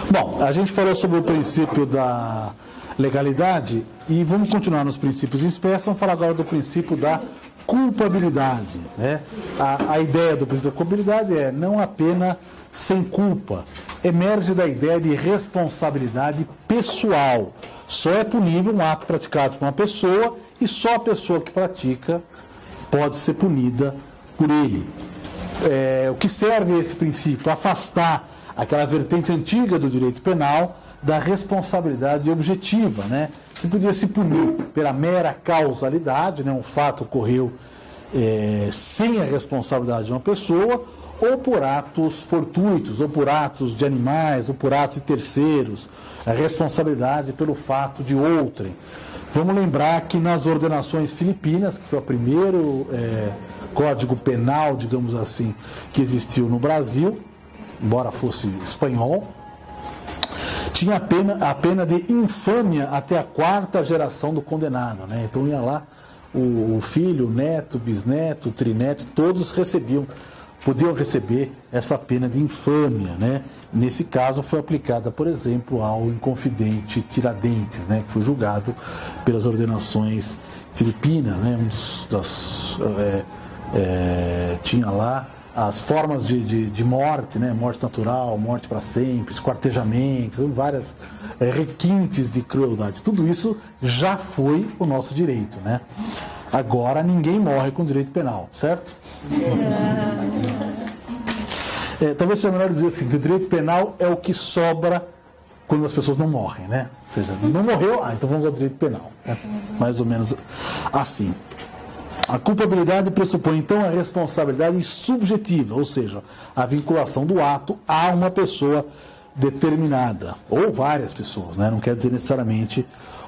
Bom, a gente falou sobre o princípio da legalidade e vamos continuar nos princípios em espécie. Vamos falar agora do princípio da culpabilidade, né? A ideia do princípio da culpabilidade é não a pena sem culpa. Emerge da ideia de responsabilidade pessoal. Só é punível um ato praticado por uma pessoa e só a pessoa que pratica pode ser punida por ele. O que serve esse princípio? Afastar aquela vertente antiga do direito penal da responsabilidade objetiva, né? Que podia se punir pela mera causalidade, né? Um fato ocorreu sem a responsabilidade de uma pessoa, ou por atos fortuitos, ou por atos de animais, ou por atos de terceiros, a responsabilidade pelo fato de outrem. Vamos lembrar que nas ordenações filipinas, que foi o primeiro código penal, digamos assim, que existiu no Brasil, embora fosse espanhol, tinha a pena de infâmia até a 4ª geração do condenado, né? Então ia lá o filho, o neto, o bisneto, o trineto, todos podiam receber essa pena de infâmia, né? Nesse caso foi aplicada, por exemplo, ao Inconfidente Tiradentes, né? Que foi julgado pelas ordenações filipinas, né? Tinha lá as formas de morte, né? Morte natural, morte para sempre, esquartejamento, várias requintes de crueldade. Tudo isso já foi o nosso direito, né? Agora ninguém morre com direito penal, certo? Talvez seja melhor dizer assim, que o direito penal é o que sobra quando as pessoas não morrem, né? Ou seja, não morreu, então vamos ao direito penal. Né? Mais ou menos assim. A culpabilidade pressupõe, então, a responsabilidade subjetiva, ou seja, a vinculação do ato a uma pessoa determinada, ou várias pessoas, né? Não quer dizer necessariamente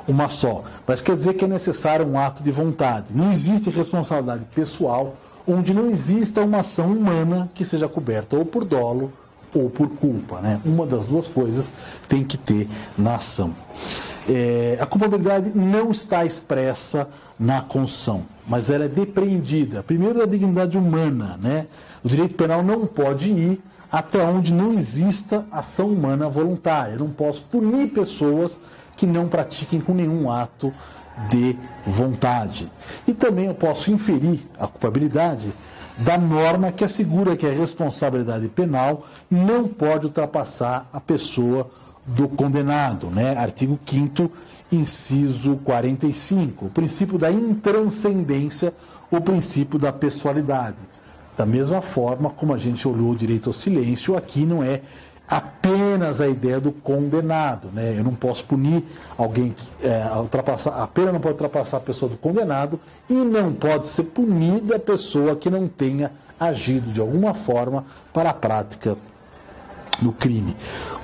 uma só, mas quer dizer que é necessário um ato de vontade. Não existe responsabilidade pessoal onde não exista uma ação humana que seja coberta ou por dolo ou por culpa, né? Uma das duas coisas tem que ter na ação. A culpabilidade não está expressa na Constituição, mas ela é depreendida, primeiro, da dignidade humana, né? O direito penal não pode ir até onde não exista ação humana voluntária. Eu não posso punir pessoas que não pratiquem com nenhum ato de vontade. E também eu posso inferir a culpabilidade da norma que assegura que a responsabilidade penal não pode ultrapassar a pessoa do condenado, né? Artigo 5º, inciso 45, o princípio da intranscendência, o princípio da pessoalidade. Da mesma forma como a gente olhou o direito ao silêncio, aqui não é apenas a ideia do condenado, né? Eu não posso punir alguém que a pena não pode ultrapassar a pessoa do condenado e não pode ser punida a pessoa que não tenha agido de alguma forma para a prática do crime.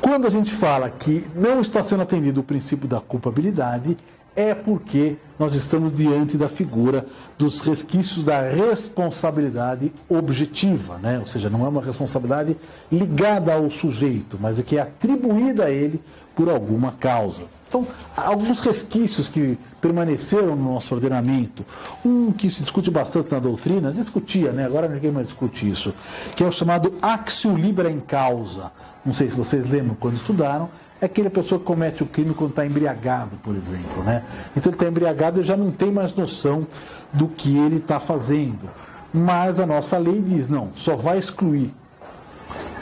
Quando a gente fala que não está sendo atendido o princípio da culpabilidade, é porque nós estamos diante da figura dos resquícios da responsabilidade objetiva, né? Ou seja, não é uma responsabilidade ligada ao sujeito, mas é que é atribuída a ele por alguma causa. Então, há alguns resquícios que permaneceram no nosso ordenamento. Um que se discute bastante na doutrina, discutia, né? Agora ninguém mais discute isso, que é o chamado actio libera in causa. Não sei se vocês lembram quando estudaram, é aquela pessoa que comete o crime quando está embriagado, por exemplo, né? Então ele está embriagado e já não tem mais noção do que ele está fazendo. Mas a nossa lei diz, não, só vai excluir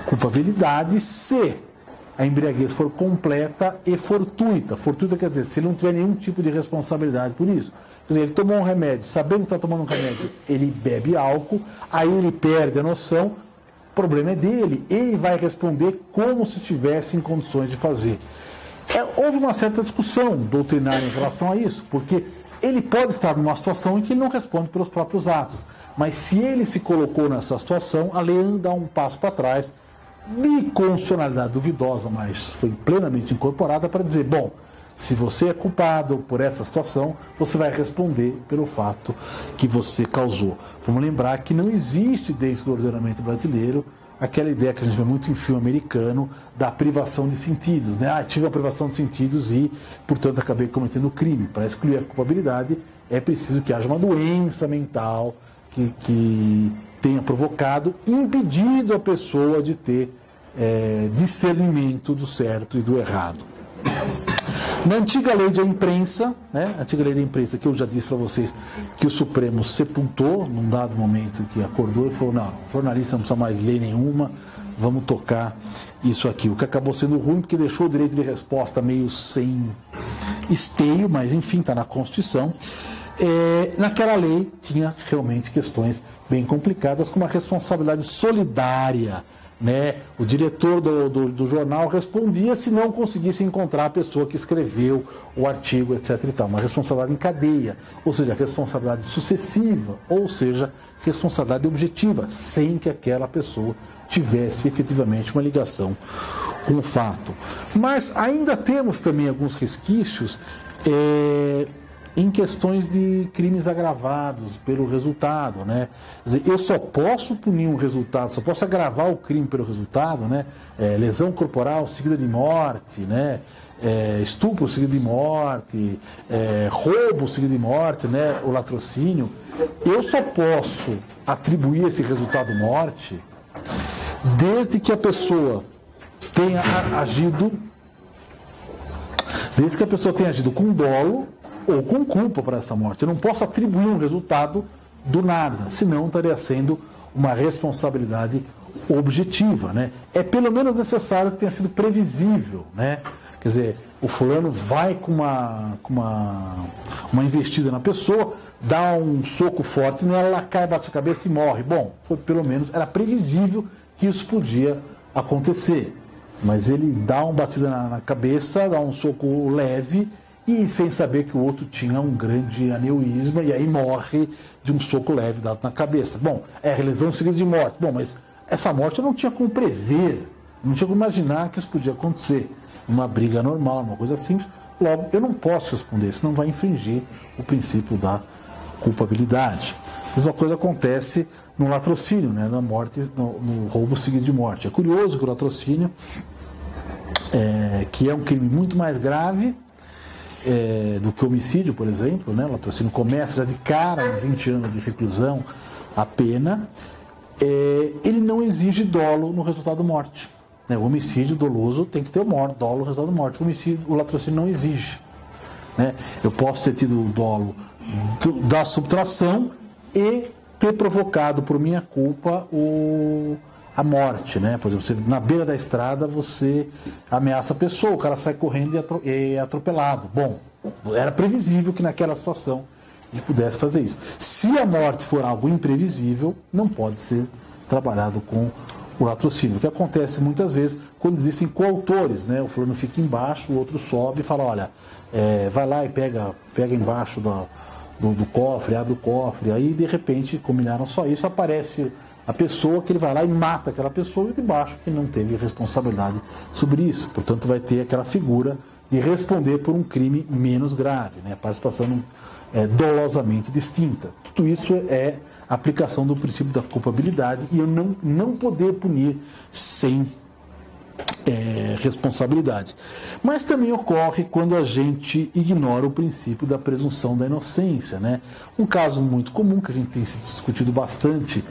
culpabilidade se a embriaguez for completa e fortuita. Fortuita quer dizer, se ele não tiver nenhum tipo de responsabilidade por isso. Quer dizer, ele tomou um remédio, sabendo que está tomando um remédio, ele bebe álcool, aí ele perde a noção, o problema é dele, ele vai responder como se estivesse em condições de fazer. Houve uma certa discussão doutrinária em relação a isso, porque ele pode estar numa situação em que ele não responde pelos próprios atos, mas se ele se colocou nessa situação, a lei dá um passo para trás, de constitucionalidade duvidosa, mas foi plenamente incorporada para dizer, bom, se você é culpado por essa situação, você vai responder pelo fato que você causou. Vamos lembrar que não existe dentro do ordenamento brasileiro aquela ideia que a gente vê muito em filme americano da privação de sentidos, né? Tive a privação de sentidos e, portanto, acabei cometendo crime. Para excluir a culpabilidade, é preciso que haja uma doença mental que tenha provocado, impedido a pessoa de ter discernimento do certo e do errado. Na antiga lei da imprensa, né, a antiga lei da imprensa, que eu já disse para vocês que o Supremo sepultou, num dado momento que acordou e falou, não, jornalista não precisa mais lei nenhuma, vamos tocar isso aqui. O que acabou sendo ruim, porque deixou o direito de resposta meio sem esteio, mas enfim, está na Constituição. Naquela lei tinha realmente questões bem complicadas, como a responsabilidade solidária, né? O diretor do jornal respondia se não conseguisse encontrar a pessoa que escreveu o artigo, etc. e tal. Uma responsabilidade em cadeia, ou seja, responsabilidade sucessiva, ou seja, responsabilidade objetiva, sem que aquela pessoa tivesse efetivamente uma ligação com o fato. Mas ainda temos também alguns resquícios em questões de crimes agravados pelo resultado, né? Quer dizer, eu só posso punir um resultado, só posso agravar o crime pelo resultado, né? Lesão corporal seguida de morte, né? Estupro seguido de morte, roubo seguido de morte, né? O latrocínio. Eu só posso atribuir esse resultado morte desde que a pessoa tenha agido com dolo ou com culpa para essa morte. Eu não posso atribuir um resultado do nada, senão estaria sendo uma responsabilidade objetiva, né? É pelo menos necessário que tenha sido previsível, né? Quer dizer, o fulano vai com uma investida na pessoa, dá um soco forte nela, ela cai, bate a cabeça e morre. Bom, pelo menos era previsível que isso podia acontecer. Mas ele dá uma batida na cabeça, dá um soco leve e sem saber que o outro tinha um grande aneurisma e aí morre de um soco leve dado na cabeça. Bom, lesão seguida de morte. Bom, mas essa morte eu não tinha como prever, não tinha como imaginar que isso podia acontecer. Uma briga normal, uma coisa simples. Logo, eu não posso responder, senão vai infringir o princípio da culpabilidade. A mesma coisa acontece no latrocínio, né, na morte, no roubo seguido de morte. É curioso que o latrocínio, que é um crime muito mais grave do que o homicídio, por exemplo, né? O latrocínio começa já de cara em 20 anos de reclusão a pena, ele não exige dolo no resultado morte. Né? O homicídio doloso tem que ter dolo no resultado morte. O latrocínio não exige. Né? Eu posso ter tido o dolo da subtração e ter provocado por minha culpa a morte, né? Por exemplo, você, na beira da estrada você ameaça a pessoa, o cara sai correndo e é atropelado. Bom, era previsível que naquela situação ele pudesse fazer isso. Se a morte for algo imprevisível, não pode ser trabalhado com o latrocínio. O que acontece muitas vezes quando existem coautores, né? O fulano fica embaixo, o outro sobe e fala, olha, vai lá e pega embaixo do cofre, abre o cofre, aí de repente, combinaram só isso, aparece a pessoa que ele vai lá e mata aquela pessoa e de baixo que não teve responsabilidade sobre isso. Portanto, vai ter aquela figura de responder por um crime menos grave, né? A participação dolosamente distinta. Tudo isso é aplicação do princípio da culpabilidade e eu não poder punir sem responsabilidade. Mas também ocorre quando a gente ignora o princípio da presunção da inocência, né? Um caso muito comum que a gente tem se discutido bastante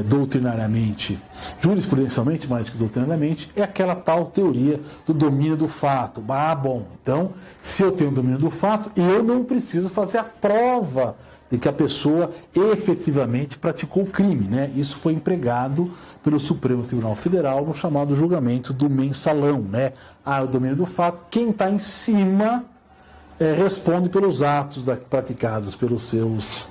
doutrinariamente, jurisprudencialmente mais do que doutrinariamente, é aquela tal teoria do domínio do fato. Bom, então, se eu tenho domínio do fato, eu não preciso fazer a prova de que a pessoa efetivamente praticou o crime, né? Isso foi empregado pelo Supremo Tribunal Federal no chamado julgamento do mensalão, né? O domínio do fato, quem está em cima responde pelos atos praticados pelos seus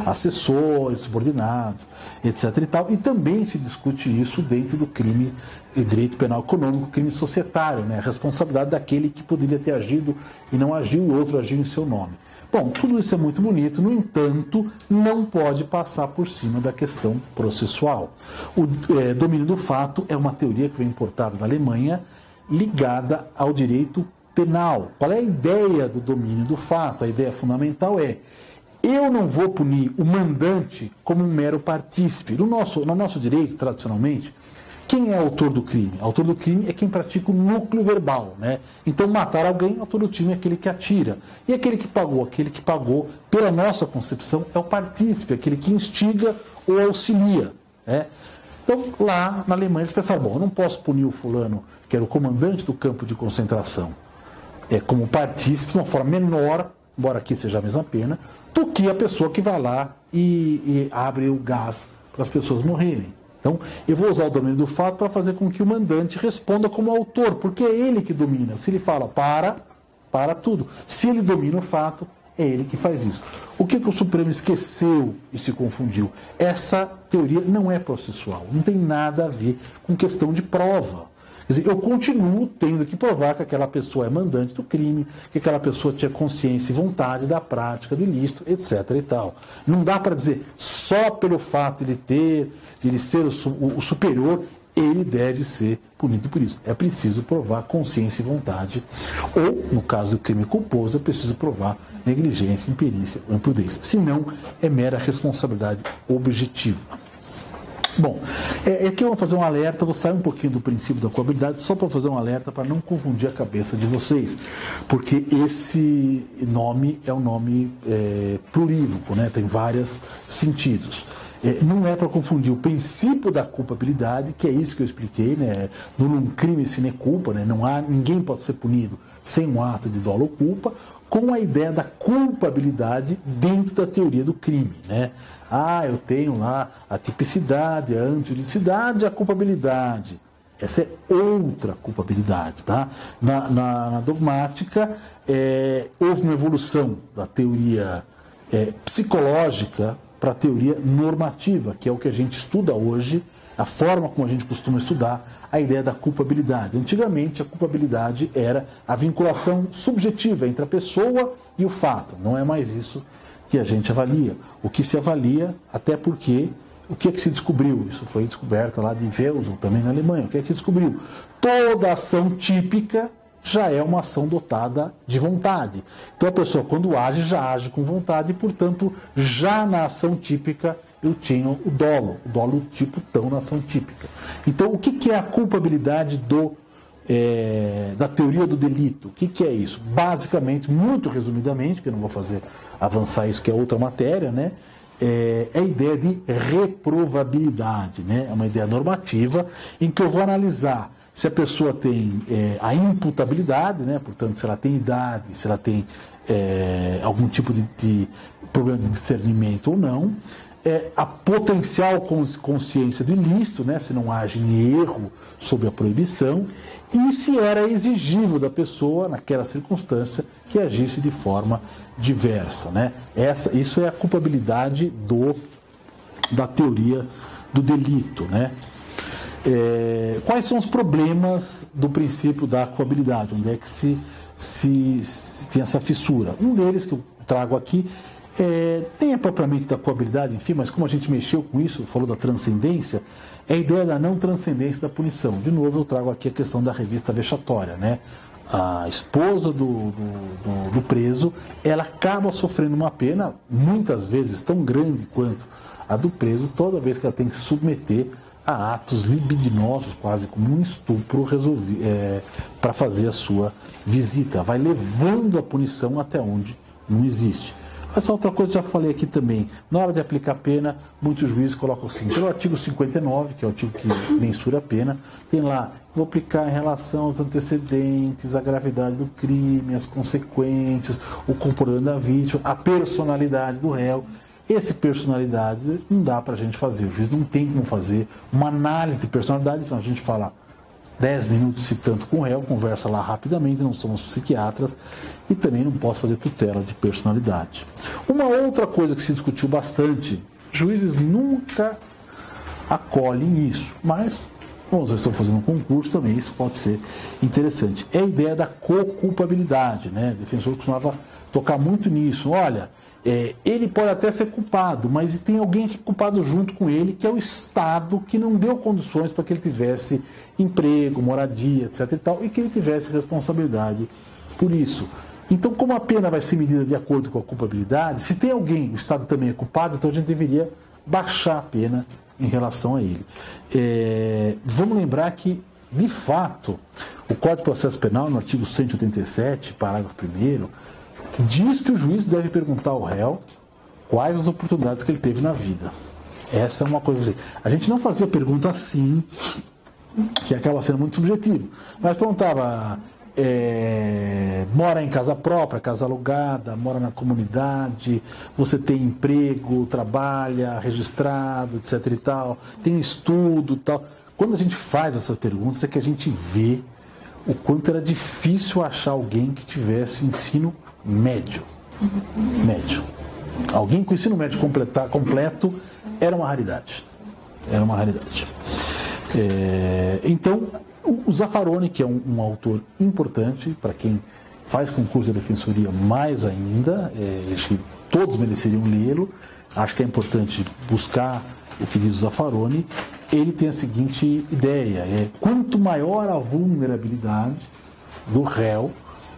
assessores, subordinados, etc. e tal. E também se discute isso dentro do crime de direito penal econômico, crime societário, né? A responsabilidade daquele que poderia ter agido e não agiu e o outro agiu em seu nome. Bom, tudo isso é muito bonito, no entanto, não pode passar por cima da questão processual. O domínio do fato é uma teoria que vem importada da Alemanha, ligada ao direito penal. Qual é a ideia do domínio do fato? A ideia fundamental eu não vou punir o mandante como um mero partícipe. No nosso direito, tradicionalmente, quem é autor do crime? Autor do crime é quem pratica o núcleo verbal, né? Então, matar alguém, autor do crime é aquele que atira. E aquele que pagou, pela nossa concepção, é o partícipe, aquele que instiga ou auxilia, né? Então, lá na Alemanha, eles pensaram, bom, eu não posso punir o fulano, que era o comandante do campo de concentração, como partícipe, de uma forma menor, embora aqui seja a mesma pena, do que a pessoa que vai lá e abre o gás para as pessoas morrerem. Então, eu vou usar o domínio do fato para fazer com que o mandante responda como autor, porque é ele que domina. Se ele fala para tudo. Se ele domina o fato, é ele que faz isso. O que o Supremo esqueceu e se confundiu? Essa teoria não é processual, não tem nada a ver com questão de prova. Quer dizer, eu continuo tendo que provar que aquela pessoa é mandante do crime, que aquela pessoa tinha consciência e vontade da prática do ilícito, etc. e tal. Não dá para dizer só pelo fato de ele ser o superior, ele deve ser punido por isso. É preciso provar consciência e vontade. Ou, no caso do crime culposo, é preciso provar negligência, imperícia ou imprudência. Senão, é mera responsabilidade objetiva. Bom, aqui eu vou fazer um alerta, vou sair um pouquinho do princípio da coabilidade, só para fazer um alerta para não confundir a cabeça de vocês, porque esse nome é um nome plurívoco, né? Tem vários sentidos. Não é para confundir o princípio da culpabilidade, que é isso que eu expliquei, né? Num crime sine culpa, né? Ninguém pode ser punido sem um ato de dolo ou culpa, com a ideia da culpabilidade dentro da teoria do crime, né? Eu tenho lá a tipicidade, a antijuridicidade e a culpabilidade. Essa é outra culpabilidade, tá? Na dogmática, houve uma evolução da teoria psicológica para a teoria normativa, que é o que a gente estuda hoje, a forma como a gente costuma estudar a ideia da culpabilidade. Antigamente, a culpabilidade era a vinculação subjetiva entre a pessoa e o fato. Não é mais isso que a gente avalia. O que se avalia, até porque, o que é que se descobriu? Isso foi descoberto lá de Welsel, também na Alemanha. O que é que se descobriu? Toda ação típica já é uma ação dotada de vontade. Então a pessoa, quando age, já age com vontade e, portanto, já na ação típica eu tinha o dolo tipo tão na ação típica. Então, o que é a culpabilidade da teoria do delito? O que é isso? Basicamente, muito resumidamente, que eu não vou fazer avançar isso, que é outra matéria, né? É a ideia de reprovabilidade, né? É uma ideia normativa em que eu vou analisar se a pessoa tem a imputabilidade, né? Portanto, se ela tem idade, se ela tem algum tipo de problema de discernimento ou não, a potencial consciência do ilícito, né? Se não age em erro sob a proibição, e se era exigível da pessoa, naquela circunstância, que agisse de forma diversa, né? Isso é a culpabilidade da teoria do delito, né? Quais são os problemas do princípio da culpabilidade? Onde é que se tem essa fissura? Um deles que eu trago aqui tem propriamente da culpabilidade, enfim, mas como a gente mexeu com isso, falou da transcendência, é a ideia da não transcendência da punição. De novo, eu trago aqui a questão da revista vexatória, né? A esposa do preso, ela acaba sofrendo uma pena, muitas vezes tão grande quanto a do preso, toda vez que ela tem que se submeter a atos libidinosos, quase como um estupro, para fazer a sua visita. Vai levando a punição até onde não existe. Essa outra coisa que eu já falei aqui também. Na hora de aplicar a pena, muitos juízes colocam assim, pelo artigo 59, que é o artigo que mensura a pena, tem lá, vou aplicar em relação aos antecedentes, a gravidade do crime, as consequências, o comportamento da vítima, a personalidade do réu. Essa personalidade não dá para a gente fazer, o juiz não tem como fazer uma análise de personalidade, então a gente fala 10 minutos se tanto com o réu, conversa lá rapidamente, não somos psiquiatras e também não posso fazer tutela de personalidade. Uma outra coisa que se discutiu bastante, juízes nunca acolhem isso, mas como vocês estão fazendo um concurso também, isso pode ser interessante. É a ideia da co-culpabilidade, né? O defensor costumava tocar muito nisso. Olha, ele pode até ser culpado, mas tem alguém que é culpado junto com ele, que é o Estado, que não deu condições para que ele tivesse emprego, moradia, etc. e tal, e que ele tivesse responsabilidade por isso. Então, como a pena vai ser medida de acordo com a culpabilidade, se tem alguém, o Estado também é culpado, então a gente deveria baixar a pena em relação a ele. Vamos lembrar que, de fato, o Código de Processo Penal, no artigo 187, parágrafo 1º, diz que o juiz deve perguntar ao réu quais as oportunidades que ele teve na vida. Essa é uma coisa. A gente não fazia pergunta assim, que acaba sendo muito subjetivo, mas perguntava, mora em casa própria, casa alugada, mora na comunidade, você tem emprego, trabalha, registrado, etc e tal, tem estudo e tal. Quando a gente faz essas perguntas é que a gente vê o quanto era difícil achar alguém que tivesse ensino médio. Médio. Alguém com ensino médio completo era uma raridade. Era uma raridade. Então, o Zaffaroni, que é um autor importante, para quem faz concurso de defensoria mais ainda, acho que todos mereceriam lê-lo, acho que é importante buscar o que diz o Zaffaroni. Ele tem a seguinte ideia, quanto maior a vulnerabilidade do réu,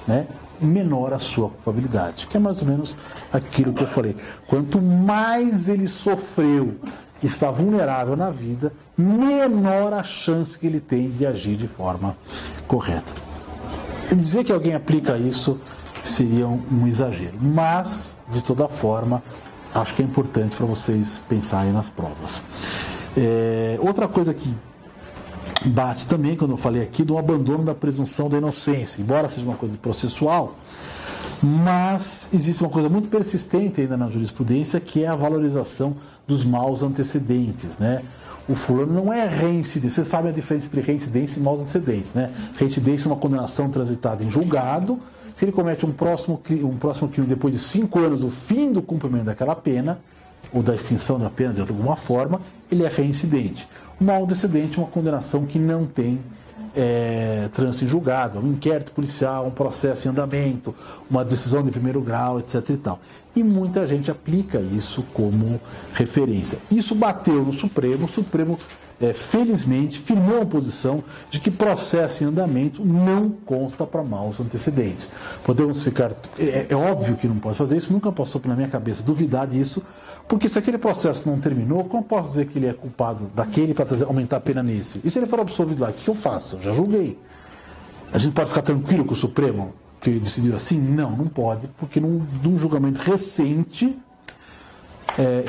né, menor a sua culpabilidade, que é mais ou menos aquilo que eu falei. Quanto mais ele sofreu, está vulnerável na vida, menor a chance que ele tem de agir de forma correta. Dizer que alguém aplica isso seria um exagero, mas, de toda forma, acho que é importante para vocês pensarem nas provas. Outra coisa que bate também, quando eu falei aqui, do abandono da presunção da inocência, embora seja uma coisa processual, mas existe uma coisa muito persistente ainda na jurisprudência, que é a valorização dos maus antecedentes, né? O fulano não é reincidente. Vocês sabem a diferença entre reincidência e maus antecedentes, né? Reincidência é uma condenação transitada em julgado. Se ele comete um próximo crime depois de 5 anos do fim do cumprimento daquela pena, ou da extinção da pena de alguma forma, ele é reincidente. O mau antecedente é uma condenação que não tem trânsito em julgado, um inquérito policial, um processo em andamento, uma decisão de primeiro grau, etc. e tal. E muita gente aplica isso como referência. Isso bateu no Supremo, o Supremo felizmente firmou a posição de que processo em andamento não consta para maus antecedentes. Podemos ficar... É óbvio que não pode fazer isso, nunca passou pela minha cabeça duvidar disso, porque se aquele processo não terminou, como posso dizer que ele é culpado daquele para aumentar a pena nesse? E se ele for absolvido lá, o que eu faço? Eu já julguei. A gente pode ficar tranquilo com o Supremo que decidiu assim? Não, não pode, porque num julgamento recente,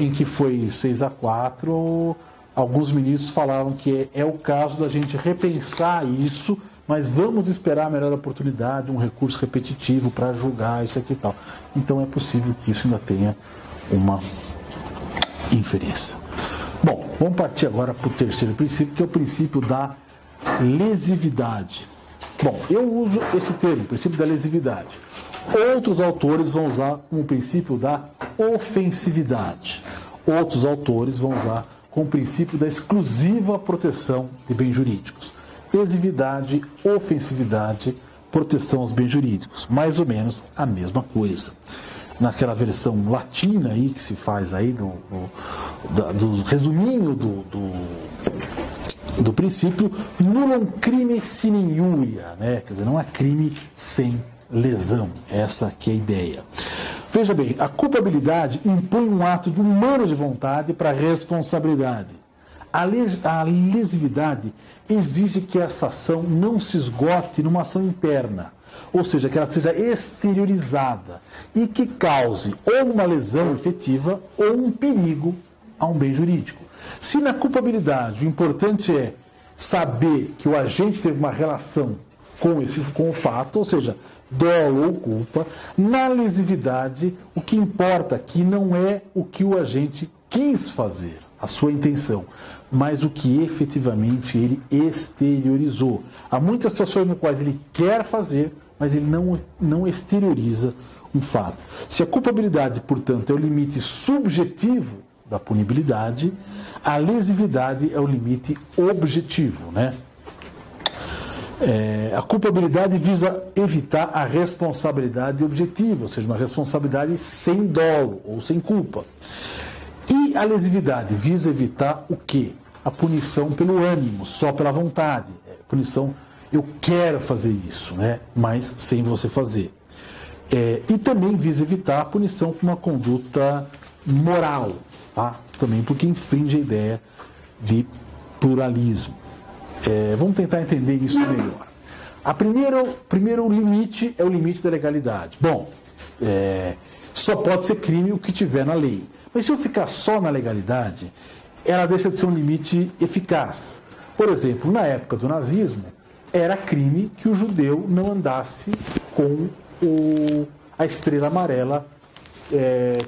em que foi 6-4, alguns ministros falaram que é o caso da gente repensar isso, mas vamos esperar a melhor oportunidade, um recurso repetitivo para julgar isso aqui e tal. Então é possível que isso ainda tenha uma inferência. Bom, vamos partir agora para o terceiro princípio, que é o princípio da lesividade. Bom, eu uso esse termo, princípio da lesividade. Outros autores vão usar como princípio da ofensividade. Outros autores vão usar como princípio da exclusiva proteção de bens jurídicos. Lesividade, ofensividade, proteção aos bens jurídicos. Mais ou menos a mesma coisa. Naquela versão latina aí que se faz aí do resuminho do princípio, nullum crime sine injuria, né? Quer dizer, não há crime sem lesão. Essa aqui é a ideia. Veja bem, a culpabilidade impõe um ato de humano de vontade para a responsabilidade. A lesividade exige que essa ação não se esgote numa ação interna, ou seja, que ela seja exteriorizada e que cause ou uma lesão efetiva ou um perigo a um bem jurídico. Se na culpabilidade o importante é saber que o agente teve uma relação com o fato, ou seja, dolo ou culpa, na lesividade o que importa aqui não é o que o agente quis fazer, a sua intenção, mas o que efetivamente ele exteriorizou. Há muitas situações nas quais ele quer fazer, mas ele não exterioriza um fato. Se a culpabilidade, portanto, é o limite subjetivo da punibilidade, a lesividade é o limite objetivo, né? A culpabilidade visa evitar a responsabilidade objetiva, ou seja, uma responsabilidade sem dolo ou sem culpa. E a lesividade visa evitar o quê? A punição pelo ânimo, só pela vontade. Punição, eu quero fazer isso, né? Mas sem você fazer. E também visa evitar a punição por uma conduta moral, tá? Também porque infringe a ideia de pluralismo. Vamos tentar entender isso melhor. Primeiro limite é o limite da legalidade. Bom, só pode ser crime o que tiver na lei. Mas se eu ficar só na legalidade, ela deixa de ser um limite eficaz. Por exemplo, na época do nazismo, era crime que o judeu não andasse com a estrela amarela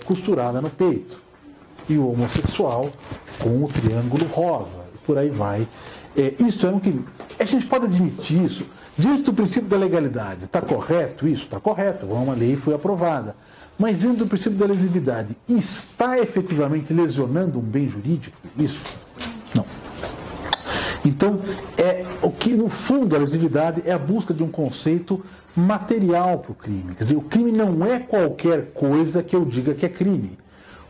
costurada no peito, e o homossexual com o triângulo rosa, e por aí vai. Isso era um crime. A gente pode admitir isso diante do princípio da legalidade. Está correto isso? Está correto. Uma lei foi aprovada. Mas diante do princípio da lesividade, está efetivamente lesionando um bem jurídico? Isso? Não. Então, o que no fundo a lesividade é a busca de um conceito material para o crime. Quer dizer, o crime não é qualquer coisa que eu diga que é crime.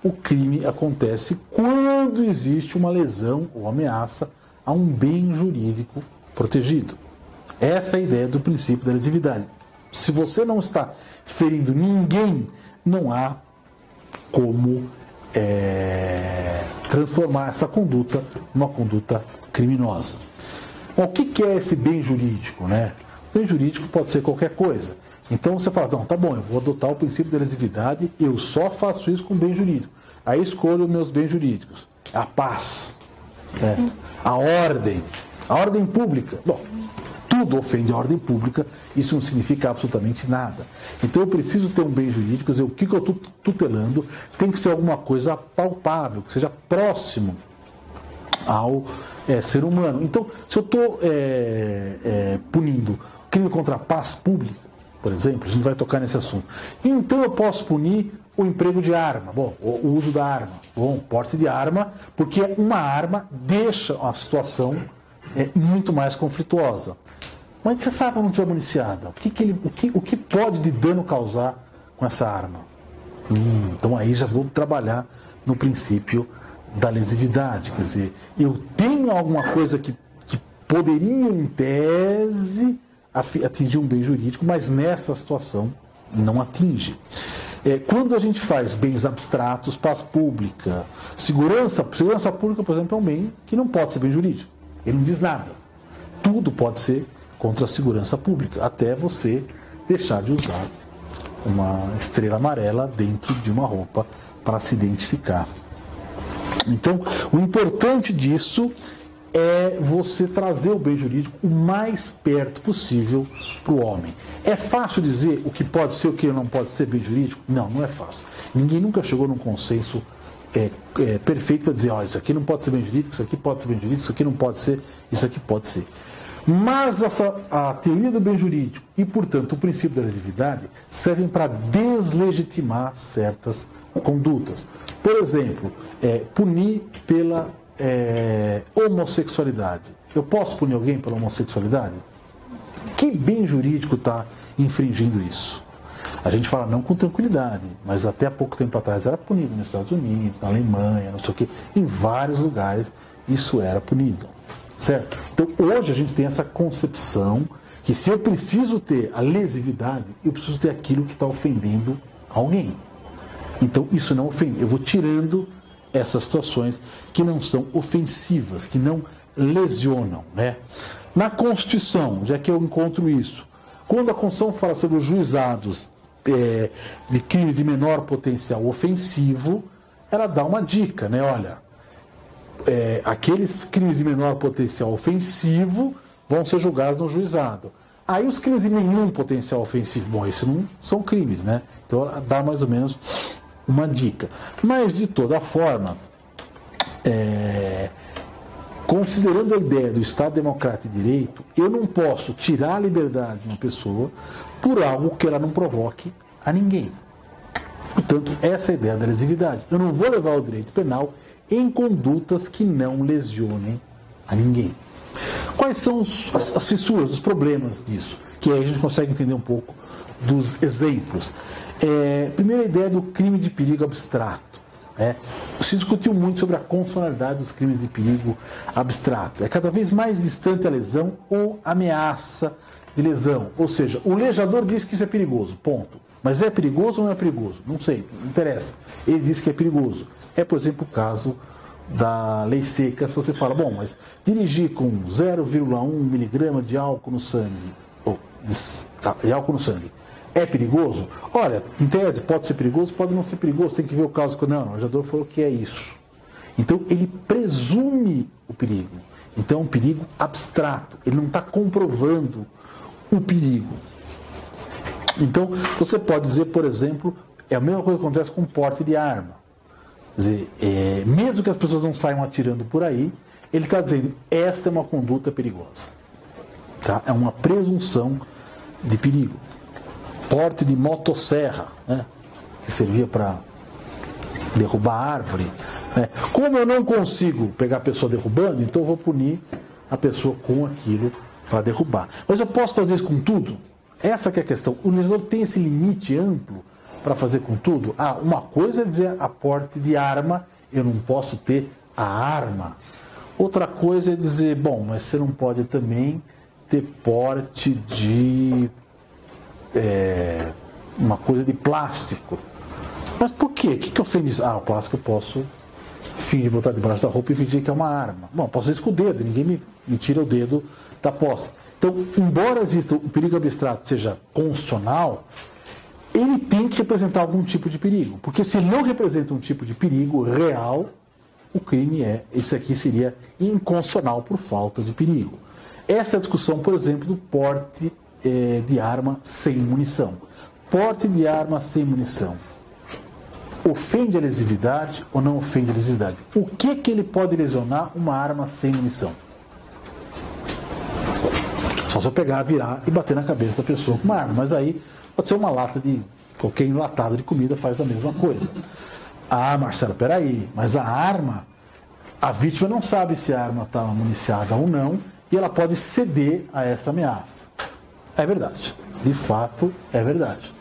O crime acontece quando existe uma lesão ou ameaça a um bem jurídico protegido. Essa é a ideia do princípio da lesividade. Se você não está ferindo ninguém, não há como transformar essa conduta numa conduta criminosa. Bom, o que é esse bem jurídico, né? O bem jurídico pode ser qualquer coisa. Então você fala, não, tá bom, eu vou adotar o princípio da lesividade, eu só faço isso com bem jurídico. Aí escolho meus bens jurídicos. A paz, a ordem pública. Bom, tudo ofende a ordem pública, isso não significa absolutamente nada. Então eu preciso ter um bem jurídico, quer dizer, o que eu estou tutelando tem que ser alguma coisa palpável, que seja próximo ao ser humano. Então, se eu estou punindo crime contra a paz pública, por exemplo, a gente vai tocar nesse assunto, então eu posso punir o emprego de arma, bom, o uso da arma, bom, porte de arma, porque uma arma deixa a situação muito mais conflituosa. Mas você sabe como estiver municiada? O que pode de dano causar com essa arma? Então aí já vou trabalhar no princípio da lesividade. Quer dizer, eu tenho alguma coisa que poderia, em tese, atingir um bem jurídico, mas nessa situação não atinge. Quando a gente faz bens abstratos, paz pública, segurança pública, por exemplo, é um bem que não pode ser bem jurídico. Ele não diz nada. Tudo pode ser contra a segurança pública, até você deixar de usar uma estrela amarela dentro de uma roupa para se identificar. Então, o importante disso é você trazer o bem jurídico o mais perto possível para o homem. É fácil dizer o que pode ser e o que não pode ser bem jurídico? Não, não é fácil. Ninguém nunca chegou num consenso perfeito para dizer, olha, isso aqui não pode ser bem jurídico, isso aqui pode ser bem jurídico, isso aqui não pode ser, isso aqui pode ser. Mas a teoria do bem jurídico e, portanto, o princípio da lesividade servem para deslegitimar certas condutas. Por exemplo, punir pela homossexualidade. Eu posso punir alguém pela homossexualidade? Que bem jurídico está infringindo isso? A gente fala não com tranquilidade, mas até há pouco tempo atrás era punido nos Estados Unidos, na Alemanha, não sei o quê, em vários lugares isso era punido. Certo? Então hoje a gente tem essa concepção que se eu preciso ter a lesividade, eu preciso ter aquilo que está ofendendo alguém. Então isso não ofende. Eu vou tirando essas situações que não são ofensivas, que não lesionam, né? Na Constituição, já que eu encontro isso, quando a Constituição fala sobre os juizados de crimes de menor potencial ofensivo, ela dá uma dica, né? Olha, aqueles crimes de menor potencial ofensivo vão ser julgados no juizado. Aí os crimes de nenhum potencial ofensivo, bom, esses não são crimes, né? Então ela dá mais ou menos uma dica. Mas, de toda forma, considerando a ideia do Estado Democrático e Direito, eu não posso tirar a liberdade de uma pessoa por algo que ela não provoque a ninguém. Portanto, essa é a ideia da lesividade. Eu não vou levar o direito penal em condutas que não lesionem a ninguém. Quais são as fissuras, os problemas disso? Que aí a gente consegue entender um pouco dos exemplos. Primeiro, a ideia do crime de perigo abstrato. Se discutiu muito sobre a constitucionalidade dos crimes de perigo abstrato. É cada vez mais distante a lesão ou ameaça de lesão. Ou seja, o legislador diz que isso é perigoso, ponto. Mas é perigoso ou não é perigoso? Não sei, não interessa. Ele diz que é perigoso. Por exemplo, o caso da lei seca, se você fala, bom, mas dirigir com 0,1 miligrama de álcool no sangue, de álcool no sangue, é perigoso? Olha, em tese, pode ser perigoso, pode não ser perigoso, tem que ver o caso. Não, o legislador falou que é isso. Então ele presume o perigo. Então é um perigo abstrato, ele não está comprovando o perigo. Então você pode dizer, por exemplo, é a mesma coisa que acontece com porte de arma. Quer dizer, mesmo que as pessoas não saiam atirando por aí, ele está dizendo, esta é uma conduta perigosa. Tá? É uma presunção de perigo. Porte de motosserra, né? Que servia para derrubar árvore. Né? Como eu não consigo pegar a pessoa derrubando, então eu vou punir a pessoa com aquilo para derrubar. Mas eu posso fazer isso com tudo? Essa que é a questão. O legislador tem esse limite amplo para fazer com tudo? Uma coisa é dizer a porte de arma, eu não posso ter a arma. Outra coisa é dizer, bom, mas você não pode também ter porte de uma coisa de plástico. Mas por quê? O que ofende isso? O plástico eu posso fingir, botar debaixo da roupa e fingir que é uma arma. Bom, posso fazer isso com o dedo, ninguém me tira o dedo da posse. Então, embora exista o perigo abstrato seja constitucional, ele tem que representar algum tipo de perigo. Porque se ele não representa um tipo de perigo real, o crime isso aqui seria inconstitucional por falta de perigo. Essa é a discussão, por exemplo, do porte de arma sem munição. Porte de arma sem munição. Ofende a lesividade ou não ofende a lesividade? O que ele pode lesionar uma arma sem munição? Só se eu pegar, virar e bater na cabeça da pessoa com uma arma. Mas aí pode ser uma lata de... qualquer enlatado de comida faz a mesma coisa. Marcelo, peraí, mas a arma, a vítima não sabe se a arma está municiada ou não e ela pode ceder a essa ameaça. É verdade. De fato, é verdade.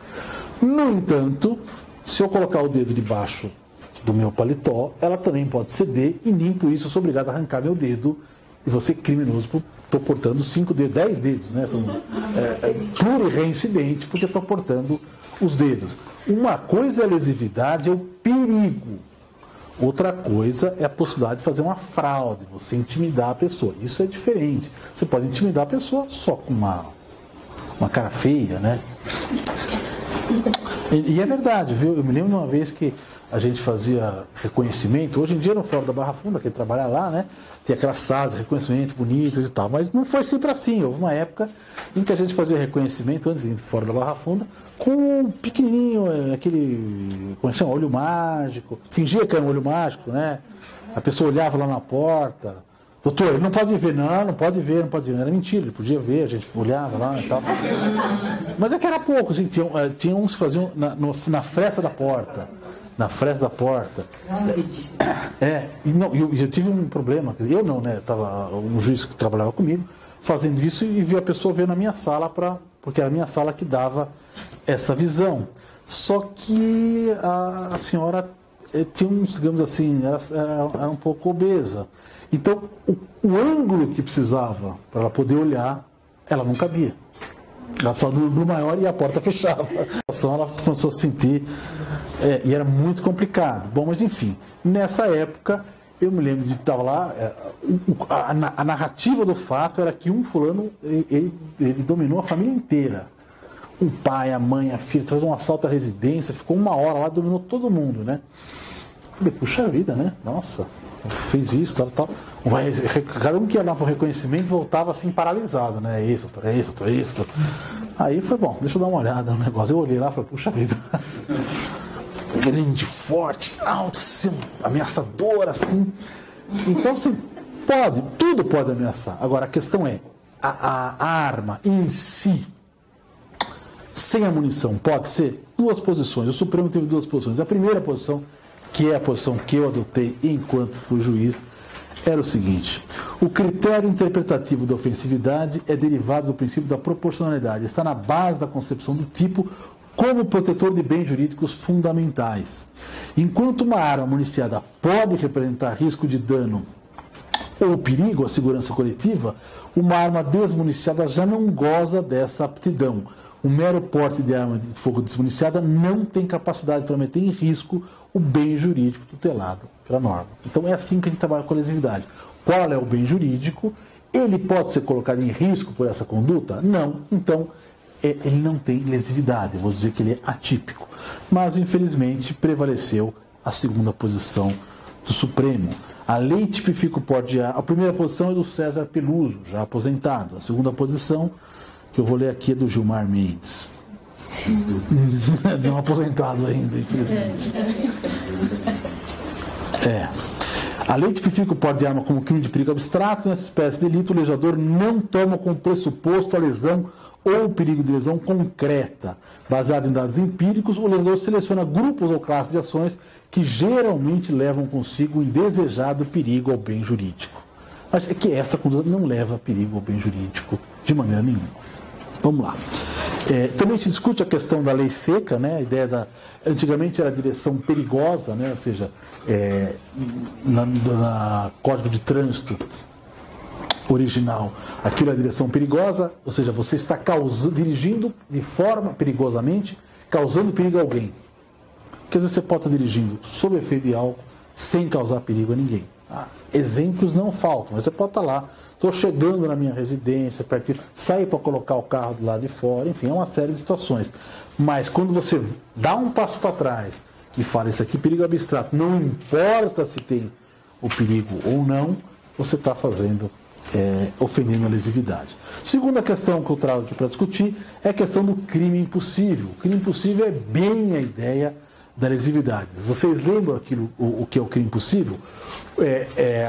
No entanto, se eu colocar o dedo debaixo do meu paletó, ela também pode ceder e nem por isso eu sou obrigado a arrancar meu dedo e vou ser criminoso por estou portando 5 dedos, 10 dedos, né? São plurirreincidente porque estou portando os dedos. Uma coisa é a lesividade, é o perigo. Outra coisa é a possibilidade de fazer uma fraude, você intimidar a pessoa. Isso é diferente. Você pode intimidar a pessoa só com uma cara feia, né? E é verdade, viu? Eu me lembro de uma vez que a gente fazia reconhecimento, hoje em dia no Fórum da Barra Funda, que trabalha lá, né? Tem aquelas salas de reconhecimento bonitas e tal, mas não foi sempre assim. Houve uma época em que a gente fazia reconhecimento, antes de ir fora da Barra Funda, com um pequenininho, aquele, como é que chama? Olho mágico. Fingia que era um olho mágico, né? A pessoa olhava lá na porta. Doutor, ele não pode ver. Não pode ver, não pode ver. Não era mentira, ele podia ver, a gente olhava lá e tal. Mas é que era pouco, assim, tinha uns que faziam na fresta da porta. Na fresta da porta. Eu tive um problema, eu não, né? Tava um juiz que trabalhava comigo fazendo isso e viu a pessoa ver na minha sala, porque era a minha sala que dava essa visão. Só que a senhora tinha uns, digamos assim, era um pouco obesa. Então, o ângulo que precisava para ela poder olhar, ela não cabia. Ela estava no maior e a porta fechava. Ela começou a sentir, e era muito complicado. Bom, mas enfim, nessa época, eu me lembro de estar lá, a narrativa do fato era que um fulano, ele dominou a família inteira. O pai, a mãe, a filha, fez um assalto à residência, ficou 1 hora lá, dominou todo mundo, né? Falei, puxa vida, né? Nossa, fez isso, tal. Cada um que ia lá para o reconhecimento voltava assim paralisado, né? Isso. Aí foi bom, deixa eu dar uma olhada no negócio. Eu olhei lá e falei, puxa vida. Grande, forte, alto, assim, ameaçador, assim. Então, assim, tudo pode ameaçar. Agora, a questão é, a arma em si, sem a munição, pode ser? 2 posições. O Supremo teve 2 posições. A primeira posição, que é a posição que eu adotei enquanto fui juiz, era o seguinte: o critério interpretativo da ofensividade é derivado do princípio da proporcionalidade, está na base da concepção do tipo como protetor de bens jurídicos fundamentais. Enquanto uma arma municiada pode representar risco de dano ou perigo à segurança coletiva, uma arma desmuniciada já não goza dessa aptidão. O mero porte de arma de fogo desmuniciada não tem capacidade para meter em risco o bem jurídico tutelado pela norma. Então é assim que a gente trabalha com a lesividade. Qual é o bem jurídico? Ele pode ser colocado em risco por essa conduta? Não. Então ele não tem lesividade. Eu vou dizer que ele é atípico. Mas infelizmente prevaleceu a segunda posição do Supremo. A lei tipifica o porte de arma. A primeira posição é do César Peluso, já aposentado. A segunda posição, que eu vou ler aqui, é do Gilmar Mendes. Não aposentado ainda, infelizmente. A lei tipifica o porte de arma como crime de perigo abstrato. Nessa espécie de delito, o legislador não toma como pressuposto a lesão ou o perigo de lesão concreta. Baseado em dados empíricos, o legislador seleciona grupos ou classes de ações que geralmente levam consigo o indesejado perigo ao bem jurídico. Mas é que esta conduta não leva perigo ao bem jurídico de maneira nenhuma. Vamos lá. Também se discute a questão da lei seca, né? A ideia antigamente era a direção perigosa, né? Ou seja, na Código de Trânsito original, aquilo é a direção perigosa, ou seja, você está dirigindo de forma perigosamente, causando perigo a alguém. Porque às vezes você pode estar dirigindo sob efeito de álcool, sem causar perigo a ninguém. Exemplos não faltam, mas você pode estar lá, estou chegando na minha residência, sair para colocar o carro do lado de fora, enfim, é uma série de situações. Mas quando você dá um passo para trás e fala, isso aqui é perigo abstrato, não importa se tem o perigo ou não, você está ofendendo a lesividade. Segunda questão que eu trago aqui para discutir é a questão do crime impossível. O crime impossível é bem a ideia da lesividade. Vocês lembram o que é o crime impossível?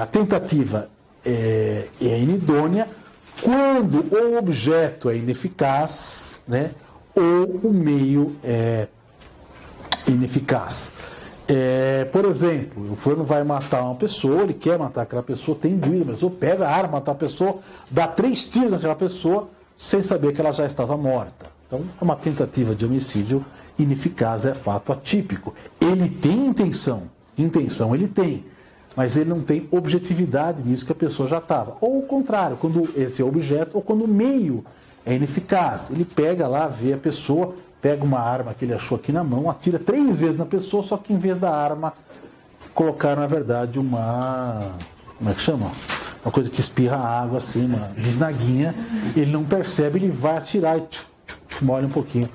A tentativa é inidônea quando o objeto é ineficaz, né, ou o meio é ineficaz. Por exemplo, o fulano vai matar uma pessoa, ele quer matar aquela pessoa, tem dúvida, mas pega a arma, mata a pessoa, dá 3 tiros naquela pessoa sem saber que ela já estava morta. Então, é uma tentativa de homicídio ineficaz, é fato atípico. Ele tem intenção ele tem, mas ele não tem objetividade nisso que a pessoa já estava. Ou o contrário, quando esse é o objeto ou quando o meio é ineficaz. Ele pega lá, vê a pessoa, pega uma arma que ele achou aqui na mão, atira 3 vezes na pessoa, só que em vez da arma, colocar na verdade uma... Como é que chama? Uma coisa que espirra água assim, uma bisnaguinha. Ele não percebe, ele vai atirar e molha um pouquinho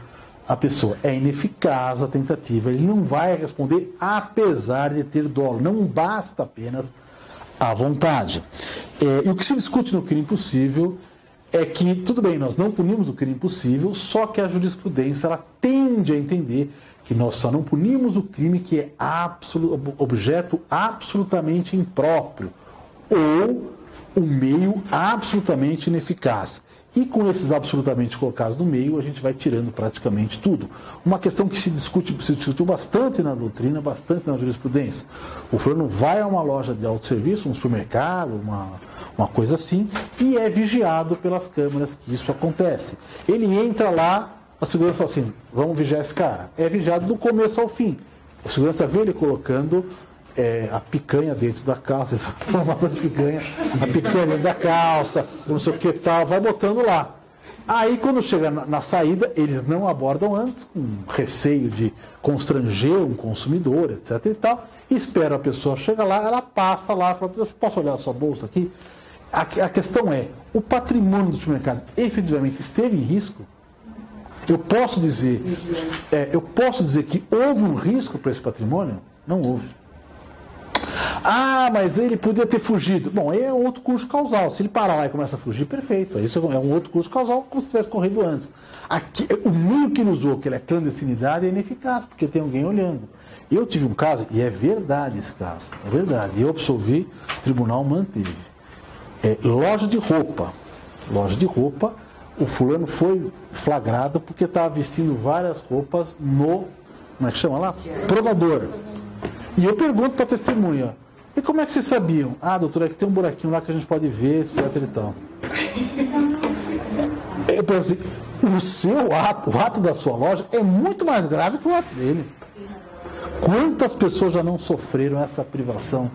a pessoa. É ineficaz a tentativa, ele não vai responder apesar de ter dolo. Não basta apenas a vontade. E o que se discute no crime impossível é que, tudo bem, nós não punimos o crime impossível, só que a jurisprudência ela tende a entender que nós só não punimos o crime que é objeto absolutamente impróprio ou o meio absolutamente ineficaz. E com esses absolutamente colocados no meio, a gente vai tirando praticamente tudo. Uma questão que se discutiu bastante na doutrina, bastante na jurisprudência. O fulano vai a uma loja de autosserviço, um supermercado, uma coisa assim, e é vigiado pelas câmeras que isso acontece. Ele entra lá, a segurança fala assim, vamos vigiar esse cara. É vigiado do começo ao fim. A segurança vê ele colocando a picanha dentro da calça, essa formação de picanha, a picanha dentro da calça, não sei o que tal, vai botando lá. Aí quando chega na saída, eles não abordam antes, com receio de constranger um consumidor, etc e tal, e espera a pessoa chegar lá, ela passa lá, fala, posso olhar a sua bolsa aqui? A questão é, o patrimônio do supermercado efetivamente esteve em risco? Eu posso dizer que houve um risco para esse patrimônio? Não houve. Ah, mas ele podia ter fugido. Bom, aí é outro curso causal. Se ele parar lá e começa a fugir, perfeito. Isso é um outro curso causal, como se tivesse corrido antes. Aqui, o meio que ele usou, que ele é clandestinidade, é ineficaz, porque tem alguém olhando. Eu tive um caso, e é verdade esse caso, é verdade. Eu absolvi, o tribunal manteve. Loja de roupa. Loja de roupa, o fulano foi flagrado porque estava vestindo várias roupas no, como é que chama lá? Provador. E eu pergunto para a testemunha, e como é que vocês sabiam? Ah, doutor, é que tem um buraquinho lá que a gente pode ver, etc e tal. Eu penso assim, o ato da sua loja é muito mais grave que o ato dele. Quantas pessoas já não sofreram essa privação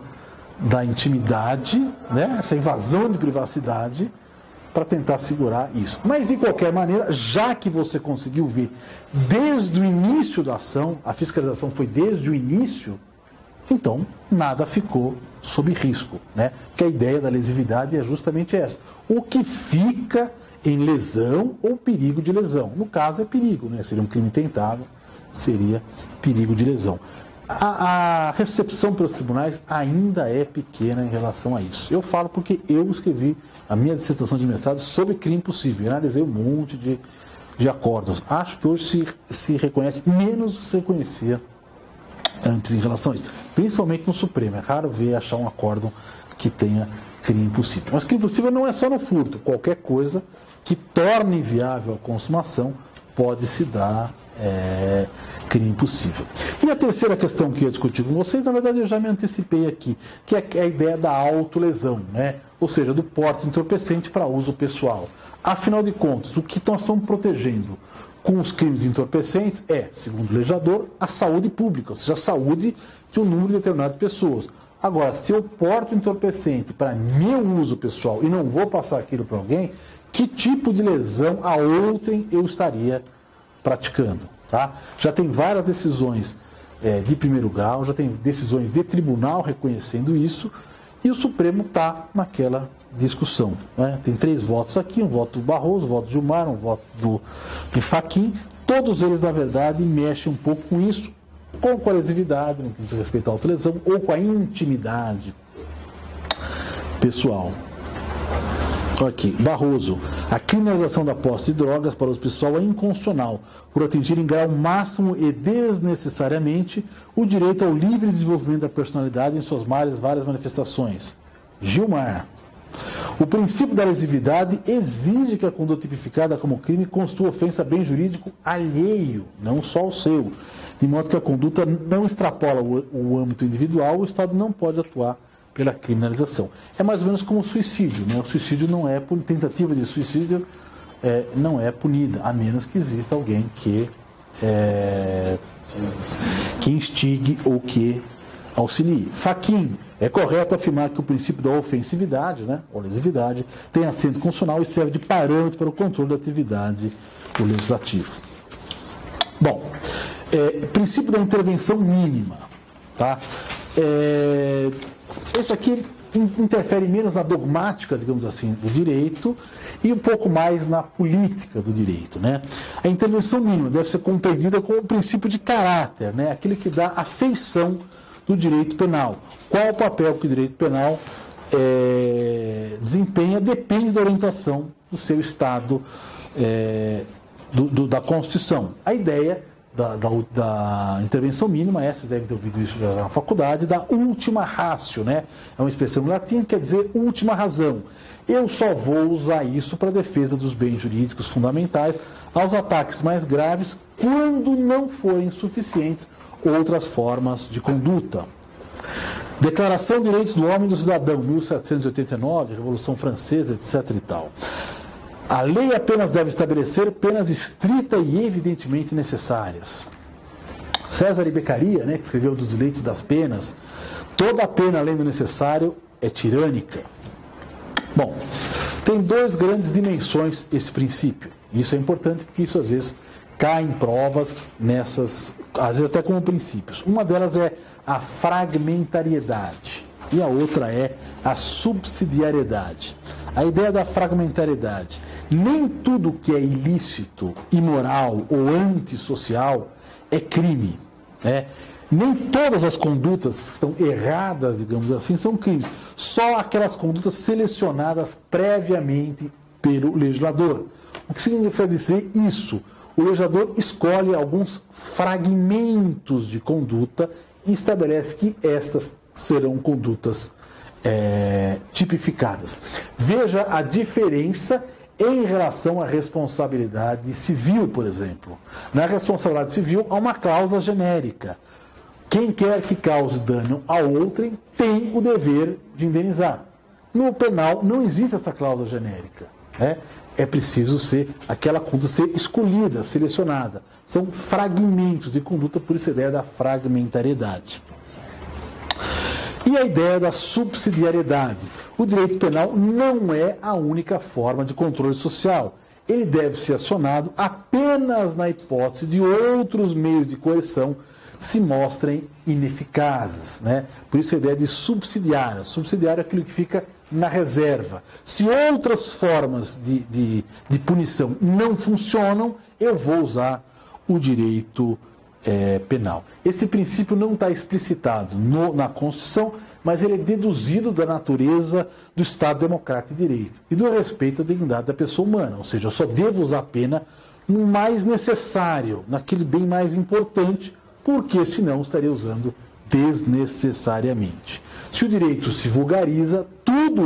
da intimidade, né? Essa invasão de privacidade, para tentar segurar isso. Mas, de qualquer maneira, já que você conseguiu ver desde o início da ação, a fiscalização foi desde o início, então nada ficou sob risco, né? Porque a ideia da lesividade é justamente essa. O que fica em lesão ou perigo de lesão. No caso é perigo, né? Seria um crime tentado, seria perigo de lesão. A recepção pelos tribunais ainda é pequena em relação a isso. Eu falo porque eu escrevi a minha dissertação de mestrado sobre crime possível. Eu analisei um monte de acordos. Acho que hoje se reconhece menos do que se reconhecia antes em relação a isso. Principalmente no Supremo. É raro ver achar um acórdão que tenha crime possível. Mas crime possível não é só no furto. Qualquer coisa que torne inviável a consumação pode se dar crime possível. E a terceira questão que eu discuti com vocês, na verdade eu já me antecipei aqui, que é a ideia da autolesão, né? Ou seja, do porte entorpecente para uso pessoal. Afinal de contas, o que nós estamos protegendo com os crimes entorpecentes é, segundo o legislador, a saúde pública, ou seja, a saúde de um número determinado de pessoas. Agora, se eu porto entorpecente para meu uso pessoal e não vou passar aquilo para alguém, que tipo de lesão a outrem eu estaria praticando? Tá? Já tem várias decisões de primeiro grau, já tem decisões de tribunal reconhecendo isso, e o Supremo está naquela discussão. Né? Tem 3 votos aqui, um voto do Barroso, um voto do Gilmar, um voto do Fachin. Todos eles, na verdade, mexem um pouco com isso, com coercividade, no que diz respeito à autolesão, ou com a intimidade pessoal. Aqui, Barroso. A criminalização da posse de drogas para uso pessoal é inconstitucional, por atingir em grau máximo e desnecessariamente o direito ao livre desenvolvimento da personalidade em suas várias manifestações. Gilmar. O princípio da lesividade exige que a conduta tipificada como crime constitua ofensa a bem jurídico alheio, não só o seu, de modo que a conduta não extrapola o âmbito individual, o Estado não pode atuar pela criminalização. É mais ou menos como o suicídio, né? O suicídio não é, tentativa de suicídio não é punida, a menos que exista alguém que instigue ou que auxilie. Fachin. É correto afirmar que o princípio da ofensividade, né, ou lesividade, tem assento constitucional e serve de parâmetro para o controle da atividade do legislativo. Bom, princípio da intervenção mínima. Tá? Esse aqui interfere menos na dogmática, digamos assim, do direito e um pouco mais na política do direito. Né? A intervenção mínima deve ser compreendida como um princípio de caráter, né? Aquele que dá a feição do direito penal. Qual o papel que o direito penal desempenha depende da orientação do seu Estado, da Constituição. A ideia da intervenção mínima, vocês devem ter ouvido isso já na faculdade, da ultima ratio, né? É uma expressão em latim que quer dizer última razão. Eu só vou usar isso para a defesa dos bens jurídicos fundamentais aos ataques mais graves quando não forem suficientes outras formas de conduta. Declaração de Direitos do Homem e do Cidadão, 1789, Revolução Francesa, etc. e tal. A lei apenas deve estabelecer penas estritas e evidentemente necessárias. César e Beccaria, né, que escreveu dos direitos das penas, toda pena além do necessário é tirânica. Bom, tem 2 grandes dimensões esse princípio. Isso é importante porque isso às vezes cai em provas nessas, às vezes até como princípios. Uma delas é a fragmentariedade e a outra é a subsidiariedade. A ideia da fragmentariedade. Nem tudo que é ilícito, imoral ou antissocial é crime. Né? Nem todas as condutas que estão erradas, digamos assim, são crimes. Só aquelas condutas selecionadas previamente pelo legislador. O que significa dizer isso? O legislador escolhe alguns fragmentos de conduta e estabelece que estas serão condutas tipificadas. Veja a diferença em relação à responsabilidade civil, por exemplo. Na responsabilidade civil há uma cláusula genérica. Quem quer que cause dano a outrem tem o dever de indenizar. No penal não existe essa cláusula genérica. Né? É preciso ser aquela conduta ser escolhida, selecionada. São fragmentos de conduta, por isso a ideia da fragmentariedade. E a ideia da subsidiariedade. O direito penal não é a única forma de controle social. Ele deve ser acionado apenas na hipótese de outros meios de coerção se mostrem ineficazes. Né? Por isso a ideia de subsidiário. Subsidiário é aquilo que fica na reserva. Se outras formas de punição não funcionam, eu vou usar o direito penal. Esse princípio não está explicitado na Constituição, mas ele é deduzido da natureza do Estado Democrático de Direito e do respeito à dignidade da pessoa humana. Ou seja, eu só devo usar a pena no mais necessário, naquele bem mais importante, porque senão estaria usando desnecessariamente. Se o direito se vulgariza, tudo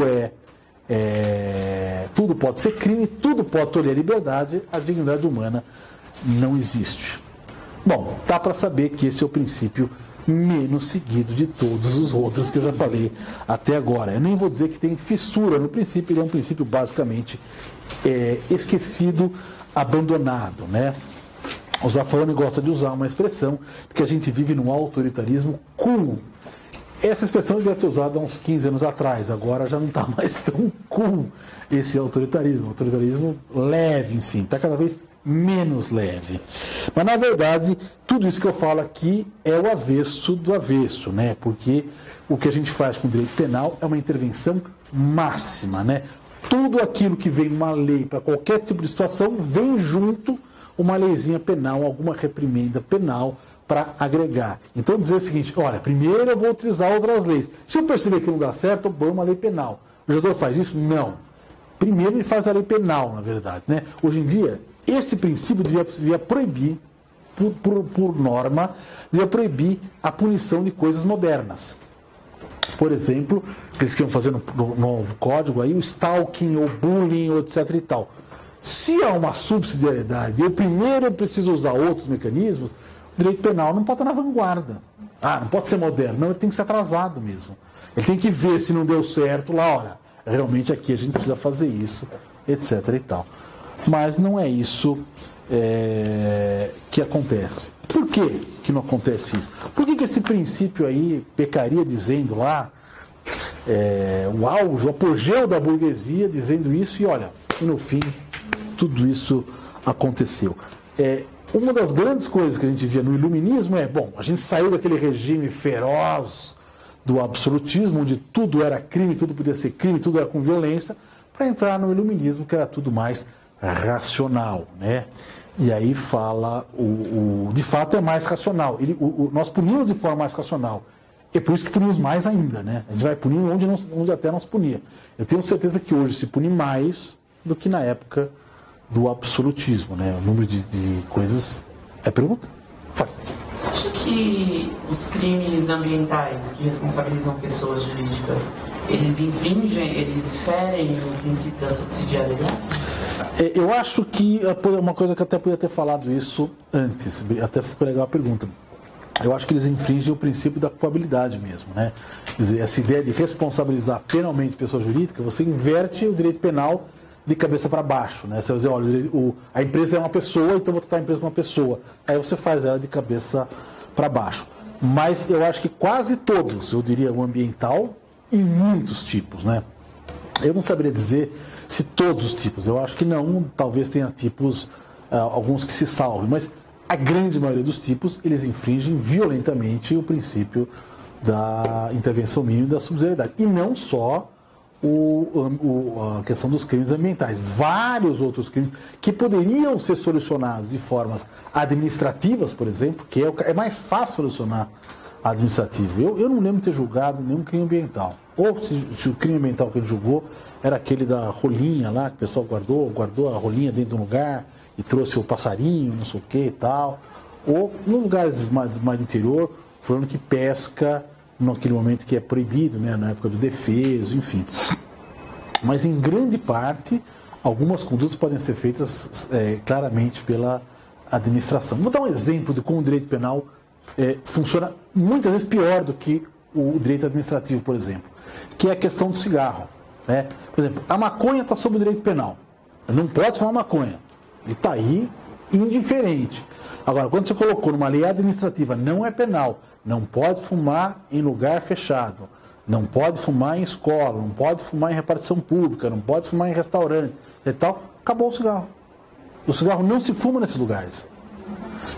pode ser crime, tudo pode tolher a liberdade, a dignidade humana não existe. Bom, dá para saber que esse é o princípio menos seguido de todos os outros que eu já falei até agora. Eu nem vou dizer que tem fissura no princípio, ele é um princípio basicamente esquecido, abandonado, né? O Zaffaroni gosta de usar uma expressão de que a gente vive num autoritarismo cool. Essa expressão ele deve ter usado há uns 15 anos atrás, agora já não está mais tão cool esse autoritarismo. O autoritarismo leve em si, está cada vez menos leve. Mas, na verdade, tudo isso que eu falo aqui é o avesso do avesso, né? Porque o que a gente faz com o direito penal é uma intervenção máxima, né? Tudo aquilo que vem numa lei para qualquer tipo de situação vem junto uma leizinha penal, alguma reprimenda penal para agregar. Então, dizer o seguinte, olha, primeiro eu vou utilizar outras leis. Se eu perceber que não dá certo, eu ponho uma lei penal. O legislador faz isso? Não. Primeiro ele faz a lei penal, na verdade, né? Hoje em dia, esse princípio devia proibir, por norma, devia proibir a punição de coisas modernas. Por exemplo, que eles queriam fazer no novo código aí, o stalking, ou bullying, ou etc e tal. Se há uma subsidiariedade, eu primeiro preciso usar outros mecanismos, o direito penal não pode estar na vanguarda. Não pode ser moderno, não, ele tem que ser atrasado mesmo. Ele tem que ver se não deu certo lá, olha, realmente aqui a gente precisa fazer isso, etc e tal. Mas não é isso que acontece. Por que não acontece isso? Por que esse princípio aí pecaria dizendo lá, o auge, o apogeu da burguesia dizendo isso e olha, e no fim tudo isso aconteceu. Uma das grandes coisas que a gente via no iluminismo a gente saiu daquele regime feroz do absolutismo, onde tudo era crime, tudo podia ser crime, tudo era com violência, para entrar no iluminismo, que era tudo mais racional, né? E aí fala, de fato é mais racional. Nós punimos de forma mais racional. É por isso que punimos mais ainda, né? A gente vai punindo onde até não se punia. Eu tenho certeza que hoje se pune mais do que na época do absolutismo, né? O número de coisas... É pergunta? Faz. Você acha que os crimes ambientais que responsabilizam pessoas jurídicas, eles infringem, eles ferem o princípio da subsidiariedade? Eu acho que uma coisa que eu até podia ter falado isso antes, até ficou legal a pergunta. Eu acho que eles infringem o princípio da culpabilidade mesmo, né? Quer dizer, essa ideia de responsabilizar penalmente pessoa jurídica, você inverte o direito penal de cabeça para baixo, né? Você vai dizer, olha, a empresa é uma pessoa, então eu vou tratar a empresa como uma pessoa. Aí você faz ela de cabeça para baixo. Mas eu acho que quase todos, eu diria o ambiental, em muitos tipos, né? Eu não saberia dizer se todos os tipos, eu acho que não, talvez tenha tipos, alguns que se salvem, mas a grande maioria dos tipos, eles infringem violentamente o princípio da intervenção mínima e da subsidiariedade. E não só a questão dos crimes ambientais. Vários outros crimes que poderiam ser solucionados de formas administrativas, por exemplo, que é mais fácil solucionar administrativo. Eu não lembro de ter julgado nenhum crime ambiental. Ou se o crime ambiental que ele julgou era aquele da rolinha lá, que o pessoal guardou a rolinha dentro de um lugar e trouxe o passarinho, não sei o que e tal. Ou, nos lugares mais do interior, falando que pesca naquele momento que é proibido, né, na época do defeso, enfim. Mas, em grande parte, algumas condutas podem ser feitas claramente pela administração. Vou dar um exemplo de como o direito penal funciona muitas vezes pior do que o direito administrativo, por exemplo, que é a questão do cigarro, né? Por exemplo, a maconha está sob o direito penal. Não pode fumar maconha. Ele está aí indiferente. Agora, quando você colocou numa lei administrativa, não é penal, não pode fumar em lugar fechado, não pode fumar em escola, não pode fumar em repartição pública, não pode fumar em restaurante e tal, acabou o cigarro. O cigarro não se fuma nesses lugares.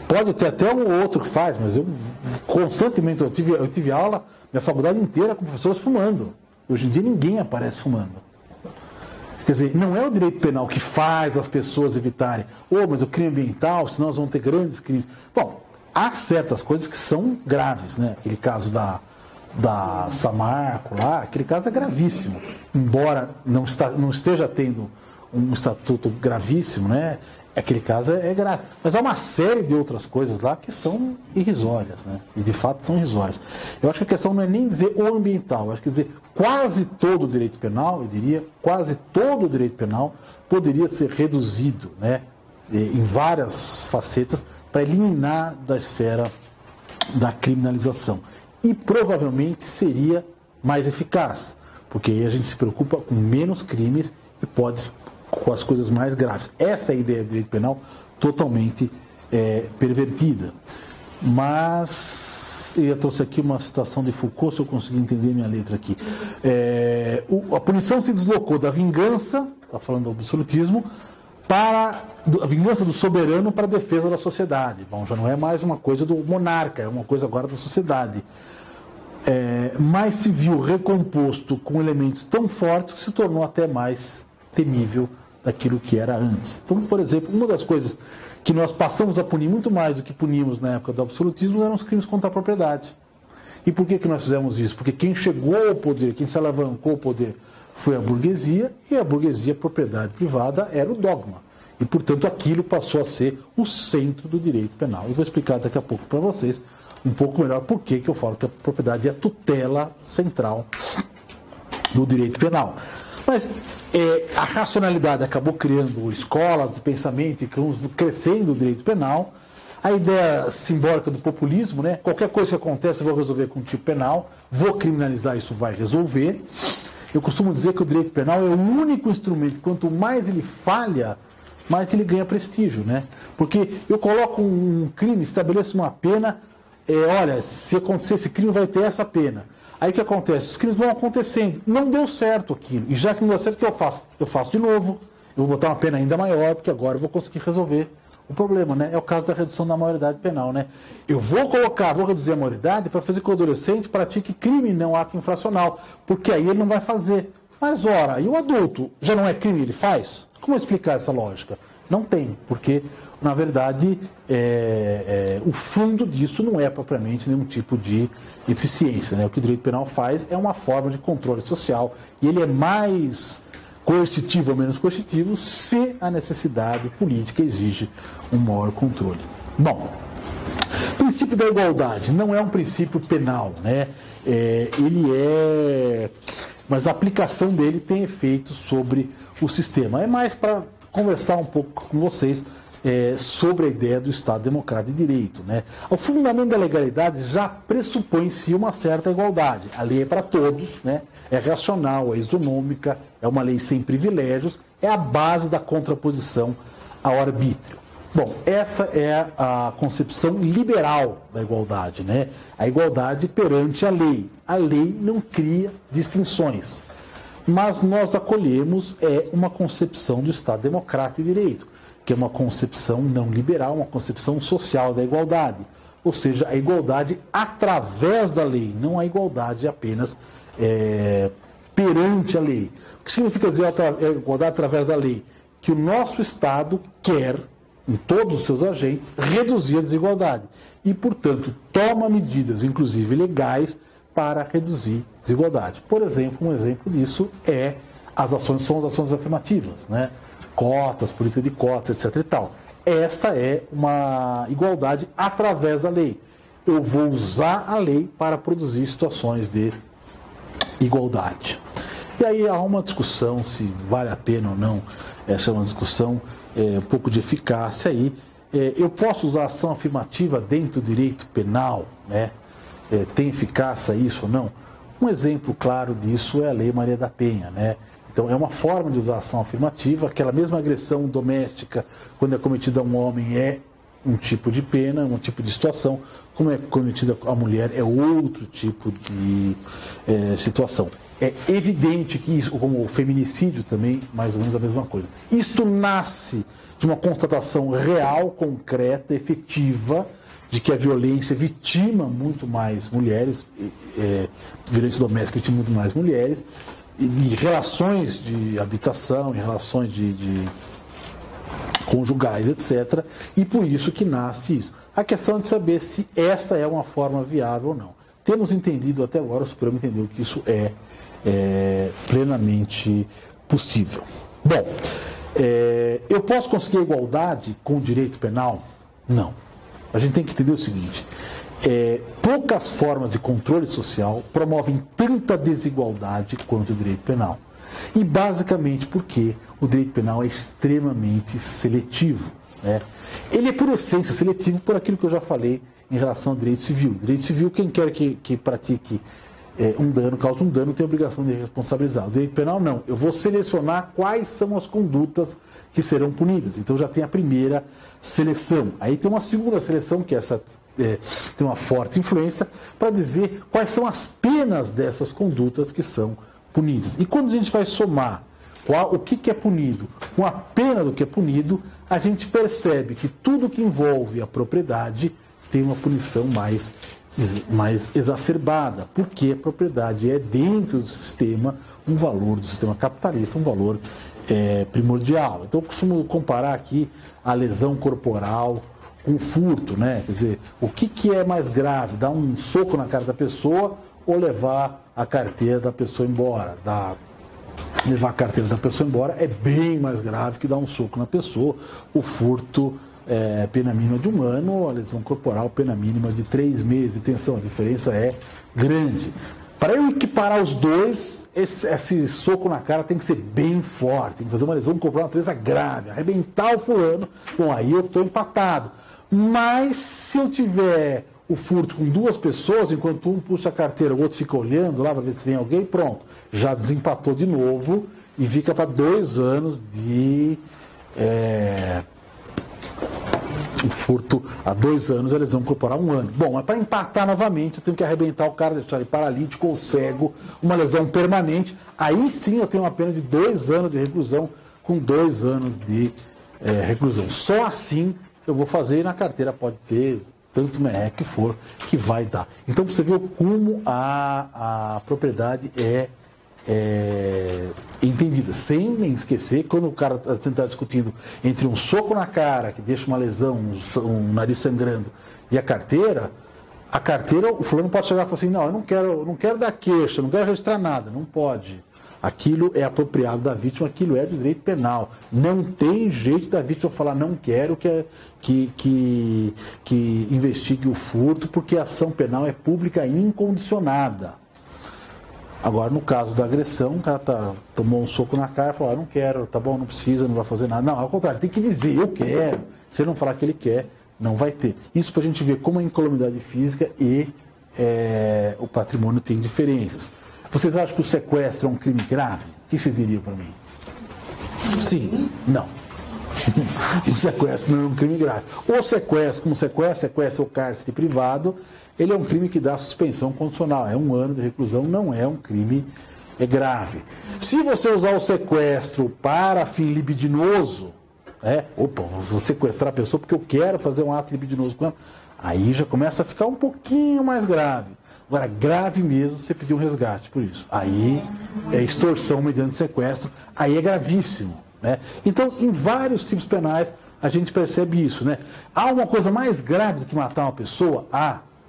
Pode ter até um ou outro que faz, mas eu constantemente, eu tive aula, minha faculdade inteira com professores fumando. Hoje em dia ninguém aparece fumando. Quer dizer, não é o direito penal que faz as pessoas evitarem. Mas o crime ambiental, senão nós vamos ter grandes crimes. Bom, há certas coisas que são graves, né? Aquele caso da Samarco lá, aquele caso é gravíssimo, embora não esteja tendo um estatuto gravíssimo, né? Aquele caso é grave. Mas há uma série de outras coisas lá que são irrisórias, né? E de fato são irrisórias. Eu acho que a questão não é nem dizer o ambiental, eu acho que dizer quase todo o direito penal, eu diria, quase todo o direito penal poderia ser reduzido, né? Em várias facetas para eliminar da esfera da criminalização. E provavelmente seria mais eficaz, porque aí a gente se preocupa com menos crimes e pode com as coisas mais graves. Esta é a ideia do direito penal totalmente pervertida. Mas eu trouxe aqui uma citação de Foucault, se eu conseguir entender minha letra aqui. A punição se deslocou da vingança, está falando do absolutismo, para a vingança do soberano para a defesa da sociedade. Bom, já não é mais uma coisa do monarca, é uma coisa agora da sociedade. Mas se viu recomposto com elementos tão fortes que se tornou até mais temível daquilo que era antes. Então, por exemplo, uma das coisas que nós passamos a punir muito mais do que punimos na época do absolutismo eram os crimes contra a propriedade. E por que nós fizemos isso? Porque quem chegou ao poder, quem se alavancou ao poder foi a burguesia, e a burguesia, a propriedade privada, era o dogma. E, portanto, aquilo passou a ser o centro do direito penal. E vou explicar daqui a pouco para vocês um pouco melhor por que eu falo que a propriedade é a tutela central do direito penal. Mas a racionalidade acabou criando escolas de pensamento e crescendo o direito penal. A ideia simbólica do populismo, né? Qualquer coisa que acontece eu vou resolver com um tipo penal, vou criminalizar, isso vai resolver. Eu costumo dizer que o direito penal é o único instrumento, quanto mais ele falha, mais ele ganha prestígio, né? Porque eu coloco um crime, estabeleço uma pena, olha, se acontecer esse crime vai ter essa pena. Aí o que acontece? Os crimes vão acontecendo. Não deu certo aquilo. E já que não deu certo, o que eu faço? Eu faço de novo. Eu vou botar uma pena ainda maior, porque agora eu vou conseguir resolver o problema, né? É o caso da redução da maioridade penal, né? Eu vou reduzir a maioridade para fazer com que o adolescente pratique crime, não ato infracional. Porque aí ele não vai fazer. Mas, ora, e o adulto? Já não é crime, ele faz? Como explicar essa lógica? Não tem, porque, na verdade, o fundo disso não é propriamente nenhum tipo de eficiência, né? O que o direito penal faz é uma forma de controle social e ele é mais coercitivo ou menos coercitivo se a necessidade política exige um maior controle. Bom, o princípio da igualdade não é um princípio penal, né? Mas a aplicação dele tem efeitos sobre o sistema. É mais para conversar um pouco com vocês sobre a ideia do Estado Democrático de Direito, né? O fundamento da legalidade já pressupõe em si uma certa igualdade. A lei é para todos, né? É racional, é isonômica, é uma lei sem privilégios, é a base da contraposição ao arbítrio. Bom, essa é a concepção liberal da igualdade, né? A igualdade perante a lei. A lei não cria distinções, mas nós acolhemos uma concepção do Estado Democrático de Direito, que é uma concepção não liberal, uma concepção social da igualdade. Ou seja, a igualdade através da lei, não a igualdade apenas perante a lei. O que significa dizer igualdade através da lei? Que o nosso Estado quer, em todos os seus agentes, reduzir a desigualdade. E, portanto, toma medidas, inclusive legais, para reduzir a desigualdade. Por exemplo, um exemplo disso são as ações afirmativas, né? Cotas, política de cotas, etc. e tal. Esta é uma igualdade através da lei. Eu vou usar a lei para produzir situações de igualdade. E aí há uma discussão se vale a pena ou não. Essa é uma discussão um pouco de eficácia aí. Eu posso usar ação afirmativa dentro do direito penal, né? Tem eficácia isso ou não? Um exemplo claro disso é a Lei Maria da Penha, né? Então, é uma forma de usar ação afirmativa. Aquela mesma agressão doméstica, quando é cometida a um homem, é um tipo de pena, um tipo de situação. Como é cometida a mulher, é outro tipo de situação. É evidente que isso, como o feminicídio também, mais ou menos a mesma coisa. Isto nasce de uma constatação real, concreta, efetiva, de que a violência vitima muito mais mulheres, violência doméstica vitima muito mais mulheres, e de relações de habitação, em relações conjugais, etc. E por isso que nasce isso. A questão é de saber se essa é uma forma viável ou não. Temos entendido até agora, o Supremo entendeu que isso é plenamente possível. Bom, eu posso conseguir a igualdade com o direito penal? Não. A gente tem que entender o seguinte, poucas formas de controle social promovem tanta desigualdade quanto o direito penal. E basicamente porque o direito penal é extremamente seletivo. Ele é por essência seletivo por aquilo que eu já falei em relação ao direito civil. Direito civil, quem quer que pratique um dano, causa um dano, tem a obrigação de responsabilizar. O direito penal não. Eu vou selecionar quais são as condutas que serão punidas. Então já tem a primeira seleção. Aí tem uma segunda seleção, que essa tem uma forte influência, para dizer quais são as penas dessas condutas que são punidas. E quando a gente vai somar o que é punido com a pena do que é punido, a gente percebe que tudo que envolve a propriedade tem uma punição mais exacerbada, porque a propriedade é dentro do sistema, um valor do sistema capitalista, um valor primordial. Então eu costumo comparar aqui a lesão corporal com furto, né? Quer dizer, o que é mais grave? Dar um soco na cara da pessoa ou levar a carteira da pessoa embora? Levar a carteira da pessoa embora é bem mais grave que dar um soco na pessoa. O furto pena mínima de 1 ano, a lesão corporal, pena mínima de 3 meses de detenção. A diferença é grande. Para eu equiparar os dois, esse soco na cara tem que ser bem forte, tem que fazer uma lesão corporal, uma coisa grave, arrebentar o fulano. Bom, aí eu estou empatado. Mas se eu tiver o furto com 2 pessoas, enquanto um puxa a carteira, o outro fica olhando lá para ver se vem alguém, pronto, já desempatou de novo e fica para 2 anos de furto a 2 anos, a lesão corporal 1 ano. Bom, mas para empatar novamente, eu tenho que arrebentar o cara, deixar ele paralítico ou cego, uma lesão permanente. Aí sim eu tenho uma pena de 2 anos de reclusão com 2 anos de reclusão. Só assim eu vou fazer e na carteira pode ter tanto merreca que for, que vai dar. Então você vê como a propriedade é entendida, sem nem esquecer, quando o cara está discutindo entre um soco na cara, que deixa uma lesão, um nariz sangrando, e a carteira, o fulano pode chegar e falar assim, não, eu não quero dar queixa, não quero registrar nada, não pode. Aquilo é apropriado da vítima, aquilo é do direito penal. Não tem jeito da vítima falar, não quero que investigue o furto, porque a ação penal é pública e incondicionada. Agora, no caso da agressão, o cara tomou um soco na cara e falou, não quero, tá bom, não precisa, não vai fazer nada. Não, ao contrário, tem que dizer, eu quero. Se ele não falar que ele quer, não vai ter. Isso para a gente ver como a incolumidade física e o patrimônio tem diferenças. Vocês acham que o sequestro é um crime grave? O que vocês diriam para mim? Sim? Não. O sequestro não é um crime grave. O sequestro, como sequestro ou cárcere privado, ele é um crime que dá suspensão condicional. É 1 ano de reclusão, não é um crime grave. Se você usar o sequestro para fim libidinoso, vou sequestrar a pessoa porque eu quero fazer um ato libidinoso com ela, aí já começa a ficar um pouquinho mais grave. Agora, grave mesmo, você pedir um resgate por isso. Aí é extorsão mediante sequestro, aí é gravíssimo. Né? Então, em vários tipos penais, a gente percebe isso. Né? Há uma coisa mais grave do que matar uma pessoa?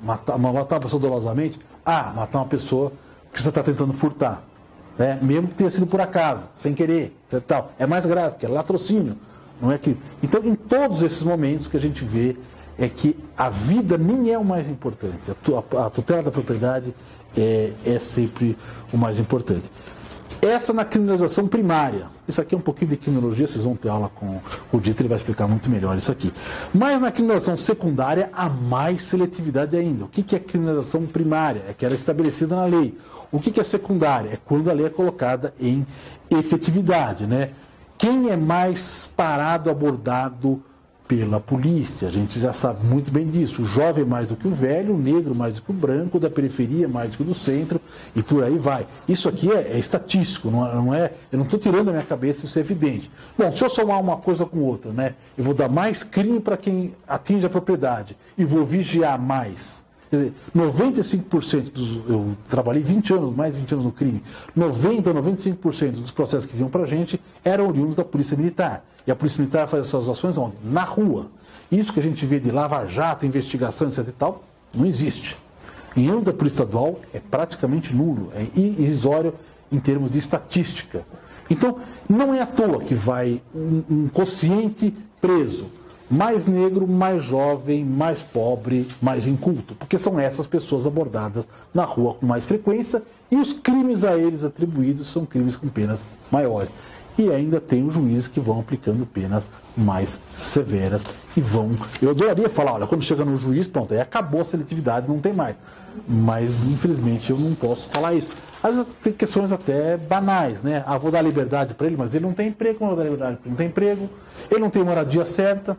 Matar uma pessoa dolosamente? Matar uma pessoa que você está tentando furtar. Né? Mesmo que tenha sido por acaso, sem querer, etc. Tal. É mais grave, porque é latrocínio. Não é que... Então, em todos esses momentos que a gente vê é que a vida nem é o mais importante. A tutela da propriedade é sempre o mais importante. Essa na criminalização primária. Isso aqui é um pouquinho de criminologia, vocês vão ter aula com o Dieter, ele vai explicar muito melhor isso aqui. Mas na criminalização secundária, há mais seletividade ainda. O que é criminalização primária? É que ela é estabelecida na lei. O que é secundária? É quando a lei é colocada em efetividade. Né? Quem é mais parado, abordado pela polícia? A gente já sabe muito bem disso. O jovem mais do que o velho, o negro mais do que o branco, o da periferia mais do que o do centro, e por aí vai. Isso aqui é estatístico, não é, eu não estou tirando da minha cabeça, isso é evidente. Bom, se eu somar uma coisa com outra, né, eu vou dar mais crime para quem atinge a propriedade e vou vigiar mais. Quer dizer, 95% eu trabalhei 20 anos, mais de 20 anos no crime, 95% dos processos que vinham para a gente eram oriundos da polícia militar. E a Polícia Militar faz essas ações onde? Na rua. Isso que a gente vê de lava-jato, investigação, etc. e tal, não existe. Em âmbito da Polícia Estadual é praticamente nulo, é irrisório em termos de estatística. Então, não é à toa que vai um quociente preso, mais negro, mais jovem, mais pobre, mais inculto, porque são essas pessoas abordadas na rua com mais frequência e os crimes a eles atribuídos são crimes com penas maiores. E ainda tem os juízes que vão aplicando penas mais severas e vão... Eu adoraria falar, olha, quando chega no juiz, pronto, aí acabou a seletividade, não tem mais. Mas, infelizmente, eu não posso falar isso. Às vezes tem questões até banais, né? Ah, vou dar liberdade para ele, mas ele não tem emprego, como eu vou dar liberdade para ele? Não tem emprego, ele não tem moradia certa,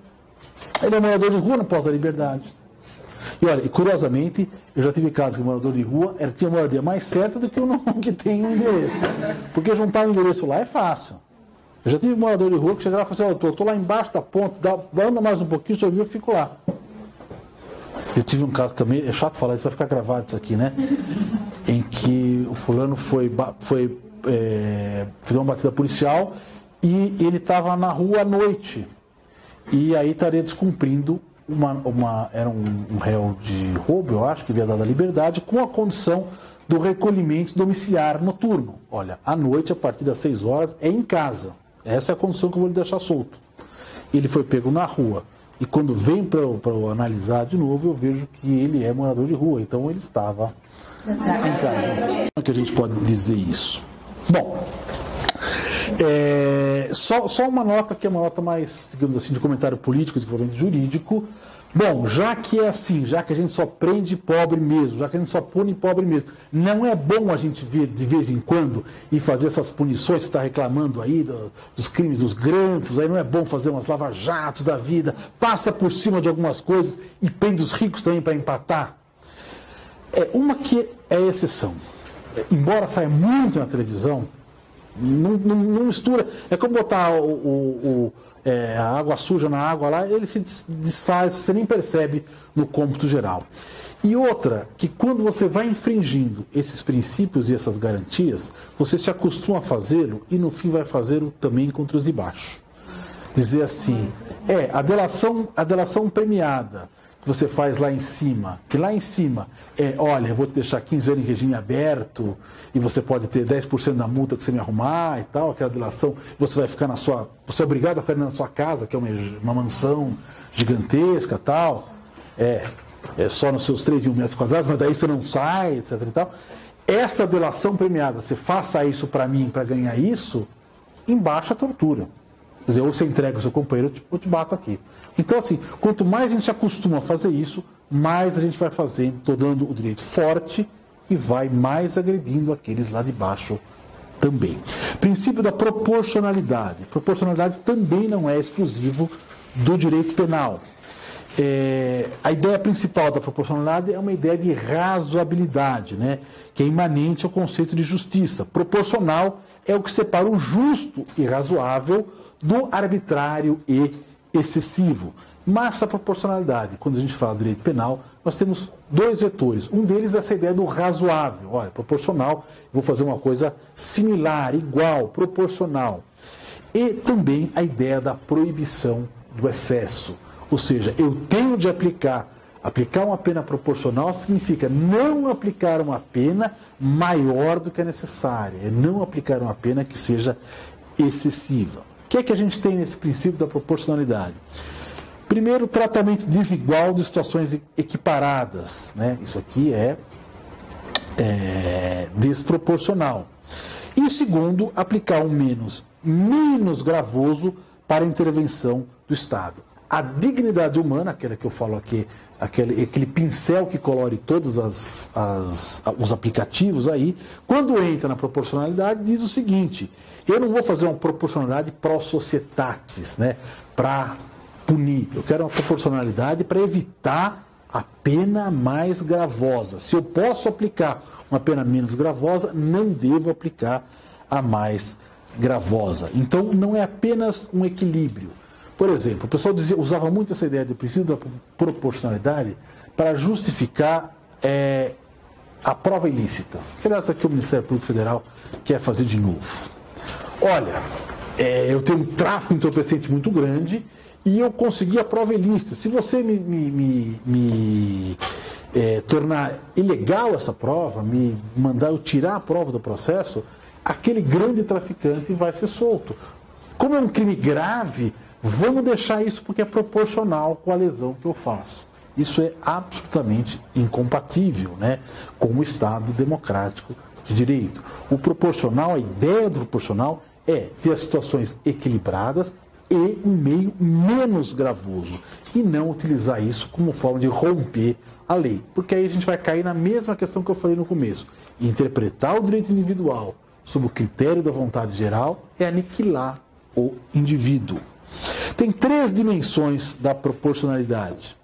ele é morador de rua, não posso dar liberdade. E olha, e curiosamente, eu já tive casos que o morador de rua tinha moradia mais certa do que o que tem o endereço. Porque juntar o endereço lá é fácil. Eu já tive um morador de rua que chegava e falava assim, eu estou lá embaixo da ponte, anda mais um pouquinho, se eu vir, eu fico lá. Eu tive um caso também, é chato falar isso, vai ficar gravado isso aqui, né? Em que o fulano foi fazer uma batida policial e ele estava na rua à noite. E aí estaria descumprindo era um réu de roubo, eu acho, que havia dado a liberdade, com a condição do recolhimento domiciliar noturno. Olha, à noite, a partir das 6 horas, é em casa. Essa é a condição que eu vou lhe deixar solto. Ele foi pego na rua. E quando vem para eu analisar de novo, eu vejo que ele é morador de rua. Então ele estava em casa. Como é que a gente pode dizer isso? Bom, só uma nota que é uma nota mais, digamos assim, de comentário político, de desenvolvimento jurídico. Bom, já que é assim, já que a gente só prende pobre mesmo, já que a gente só pune pobre mesmo, não é bom a gente ver de vez em quando e fazer essas punições que está reclamando aí dos crimes dos granfos, aí não é bom fazer umas lava-jatos da vida, passa por cima de algumas coisas e prende os ricos também para empatar? Uma que é exceção. Embora saia muito na televisão, não mistura. É como botar a água suja na água lá, ele se desfaz, você nem percebe no cômputo geral. E outra, que quando você vai infringindo esses princípios e essas garantias, você se acostuma a fazê-lo e no fim vai fazê-lo também contra os de baixo. Dizer assim, a delação premiada que você faz lá em cima, que lá em cima olha, eu vou te deixar 15 anos em regime aberto e você pode ter 10% da multa que você me arrumar e tal, aquela delação, você vai ficar você é obrigado a ficar na sua casa, que é uma mansão gigantesca e tal, só nos seus 3 mil metros quadrados, mas daí você não sai, etc e tal. Essa delação premiada, você faça isso para mim, para ganhar isso, embaixo a tortura. Quer dizer, ou você entrega o seu companheiro, eu te bato aqui. Então, assim, quanto mais a gente se acostuma a fazer isso, mais a gente vai fazendo, tornando o direito forte e vai mais agredindo aqueles lá de baixo também. Princípio da proporcionalidade. Proporcionalidade também não é exclusivo do direito penal. A ideia principal da proporcionalidade é uma ideia de razoabilidade, né? Que é imanente ao conceito de justiça. Proporcional é o que separa o justo e razoável do arbitrário e excessivo. Mas essa proporcionalidade, quando a gente fala de direito penal, nós temos 2 vetores. Um deles é essa ideia do razoável. Olha, proporcional, vou fazer uma coisa similar, igual, proporcional. E também a ideia da proibição do excesso. Ou seja, eu tenho de aplicar uma pena proporcional significa não aplicar uma pena maior do que é necessária. É não aplicar uma pena que seja excessiva. O que é que a gente tem nesse princípio da proporcionalidade? Primeiro, tratamento desigual de situações equiparadas, né? Isso aqui é desproporcional. E segundo, aplicar um menos gravoso para a intervenção do Estado. A dignidade humana, aquela que eu falo aqui, aquele pincel que colore todos os aplicativos aí, quando entra na proporcionalidade, diz o seguinte: eu não vou fazer uma proporcionalidade pro societatis, né, para punir. Eu quero uma proporcionalidade para evitar a pena mais gravosa. Se eu posso aplicar uma pena menos gravosa, não devo aplicar a mais gravosa. Então, não é apenas um equilíbrio. Por exemplo, o pessoal usava muito essa ideia de princípio da proporcionalidade para justificar a prova ilícita. Aliás, aqui o Ministério Público Federal quer fazer de novo. Olha, eu tenho um tráfico entorpecente muito grande e eu consegui a prova ilícita. Se você me tornar ilegal essa prova, me mandar eu tirar a prova do processo, aquele grande traficante vai ser solto. Como é um crime grave, vamos deixar isso porque é proporcional com a lesão que eu faço. Isso é absolutamente incompatível, né, com o Estado democrático de direito. O proporcional, a ideia do proporcional é ter as situações equilibradas e um meio menos gravoso e não utilizar isso como forma de romper a lei, porque aí a gente vai cair na mesma questão que eu falei no começo. Interpretar o direito individual sob o critério da vontade geral é aniquilar o indivíduo. Tem 3 dimensões da proporcionalidade.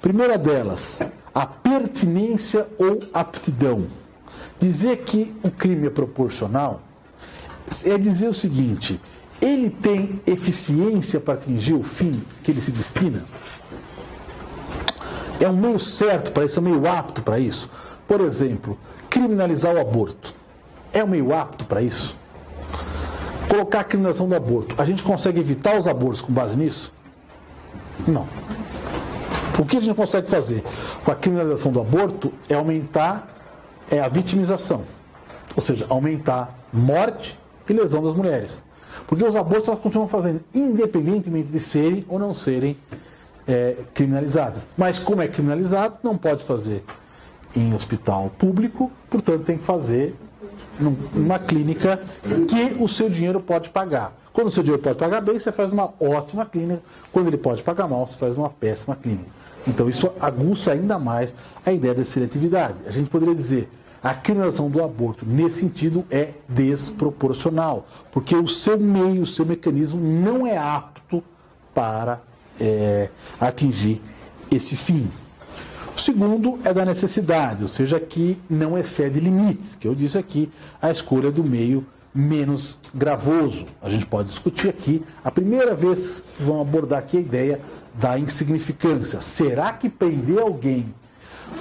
Primeira delas, a pertinência ou aptidão. Dizer que o crime é proporcional é dizer o seguinte: ele tem eficiência para atingir o fim que ele se destina? É um meio certo para isso, é um meio apto para isso? Por exemplo, criminalizar o aborto. É um meio apto para isso? Colocar a criminalização do aborto. A gente consegue evitar os abortos com base nisso? Não. O que a gente consegue fazer com a criminalização do aborto é aumentar a vitimização. Ou seja, aumentar morte e lesão das mulheres. Porque os abortos elas continuam fazendo, independentemente de serem ou não serem criminalizados. Mas como é criminalizado, não pode fazer em hospital público, portanto tem que fazer numa clínica que o seu dinheiro pode pagar. Quando o seu dinheiro pode pagar bem, você faz uma ótima clínica. Quando ele pode pagar mal, você faz uma péssima clínica. Então isso aguça ainda mais a ideia da seletividade. A gente poderia dizer, a criminalização do aborto, nesse sentido, é desproporcional, porque o seu meio, o seu mecanismo não é apto para atingir esse fim. O segundo é da necessidade, ou seja, que não excede limites, que eu disse aqui, a escolha do meio menos gravoso. A gente pode discutir aqui, a primeira vez que vão abordar aqui a ideia da insignificância. Será que prender alguém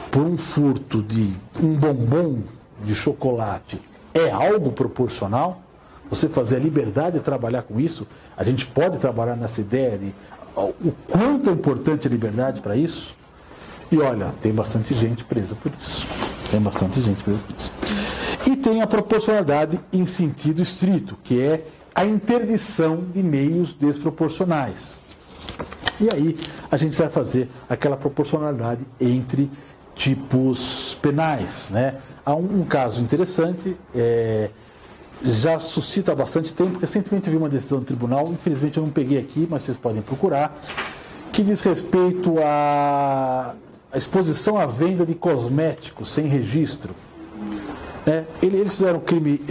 por um furto de um bombom de chocolate é algo proporcional? Você fazer a liberdade de trabalhar com isso? A gente pode trabalhar nessa ideia de o quanto é importante a liberdade para isso? E olha, tem bastante gente presa por isso. Tem bastante gente presa por isso. E tem a proporcionalidade em sentido estrito, que é a interdição de meios desproporcionais. E aí a gente vai fazer aquela proporcionalidade entre tipos penais, né? Há um caso interessante, já suscita há bastante tempo. Recentemente eu vi uma decisão do tribunal, infelizmente eu não peguei aqui, mas vocês podem procurar, que diz respeito à exposição à venda de cosméticos sem registro. Eles fizeram o crime,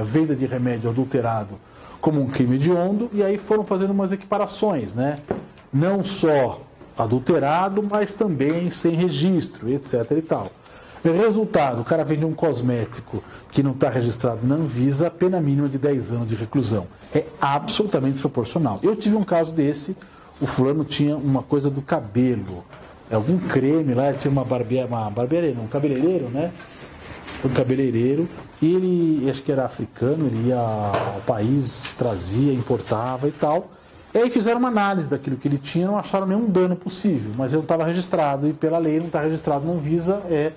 venda de remédio adulterado, como um crime hediondo, e aí foram fazendo umas equiparações, né? Não só adulterado, mas também sem registro, etc. e tal. Resultado, o cara vende um cosmético que não está registrado na Anvisa, pena mínima de 10 anos de reclusão. É absolutamente desproporcional. Eu tive um caso desse, o fulano tinha uma coisa do cabelo, algum creme lá, tinha um cabeleireiro, né? Um cabeleireiro, e ele, acho que era africano, ele ia ao país, trazia, importava e tal. E aí fizeram uma análise daquilo que ele tinha, não acharam nenhum dano possível, mas ele não estava registrado, e pela lei não está registrado na Anvisa, é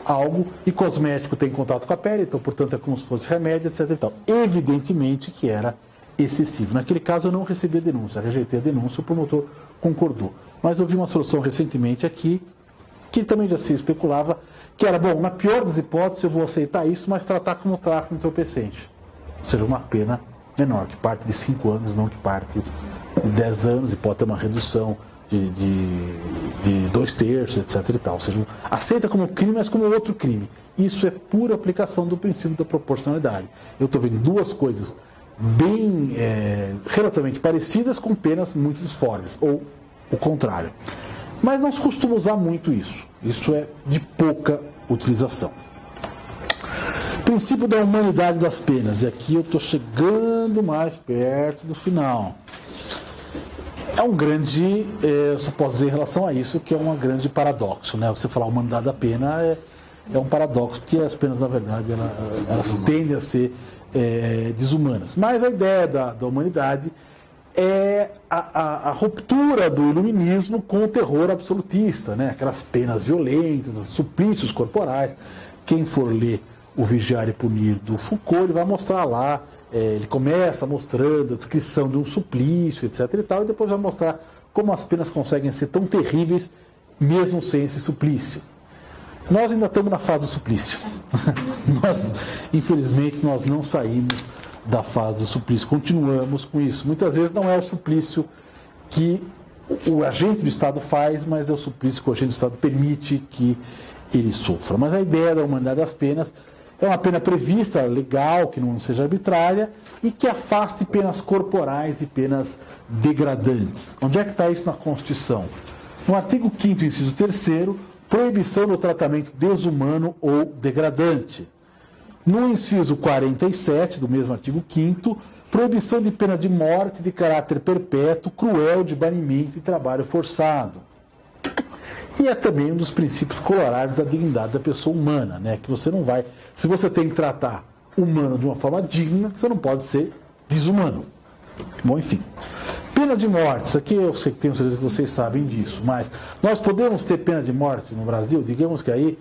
algo, e cosmético tem contato com a pele, então portanto é como se fosse remédio, etc. e tal. Evidentemente que era excessivo. Naquele caso eu não recebi a denúncia, rejeitei a denúncia, o promotor concordou. Mas eu vi uma solução recentemente aqui, que também já se especulava, que era, bom, na pior das hipóteses eu vou aceitar isso, mas tratar como tráfico entorpecente. Ou seja, uma pena menor, que parte de 5 anos, não que parte de 10 anos, e pode ter uma redução de 2/3, etc. e tal. Ou seja, aceita como crime, mas como outro crime. Isso é pura aplicação do princípio da proporcionalidade. Eu estou vendo duas coisas bem relativamente parecidas com penas muito disformes, ou o contrário. Mas não se costuma usar muito isso. Isso é de pouca utilização. Princípio da humanidade das penas. E aqui eu estou chegando mais perto do final. É um grande, eu só posso dizer em relação a isso, que é um grande paradoxo, né? Você falar humanidade da pena é um paradoxo, porque as penas, na verdade, elas tendem a ser desumanas. Mas a ideia da humanidade é a ruptura do iluminismo com o terror absolutista, né? Aquelas penas violentas, suplícios corporais. Quem for ler O Vigiar e Punir do Foucault, ele vai mostrar lá, ele começa mostrando a descrição de um suplício, etc. e tal, e depois vai mostrar como as penas conseguem ser tão terríveis mesmo sem esse suplício. Nós ainda estamos na fase do suplício. Infelizmente, nós não saímos da fase do suplício, continuamos com isso. Muitas vezes não é o suplício que o agente do Estado faz, mas é o suplício que o agente do Estado permite que ele sofra. Mas a ideia da humanidade das penas é uma pena prevista, legal, que não seja arbitrária e que afaste penas corporais e penas degradantes. Onde é que está isso na Constituição? No artigo 5º, inciso 3º, proibição do tratamento desumano ou degradante. No inciso 47 do mesmo artigo 5º, proibição de pena de morte de caráter perpétuo, cruel, de banimento e trabalho forçado. E é também um dos princípios corolários da dignidade da pessoa humana, né? Que você não vai... Se você tem que tratar humano de uma forma digna, você não pode ser desumano. Bom, enfim. Pena de morte, isso aqui eu sei que tenho certeza que vocês sabem disso, mas nós podemos ter pena de morte no Brasil? Digamos que aí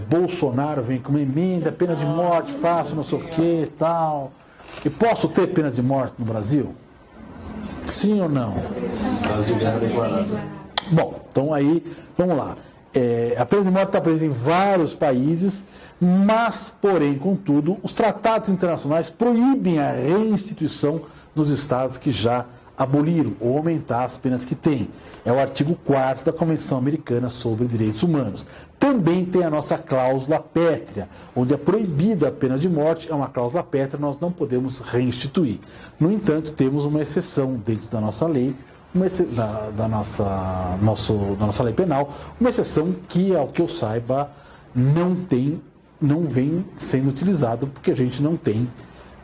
Bolsonaro vem com uma emenda, pena de morte, faço não sei o que e tal. E posso ter pena de morte no Brasil? Sim ou não? Bom, então aí, vamos lá. A pena de morte está presente em vários países, mas, porém, contudo, os tratados internacionais proíbem a reinstituição nos estados que já aboliram ou aumentar as penas que têm. É o artigo 4º da Convenção Americana sobre Direitos Humanos. Também tem a nossa cláusula pétrea, onde é proibida a pena de morte, é uma cláusula pétrea, nós não podemos reinstituir. No entanto, temos uma exceção dentro da nossa lei, da nossa lei penal, uma exceção que, ao que eu saiba, não vem sendo utilizada, porque a gente não tem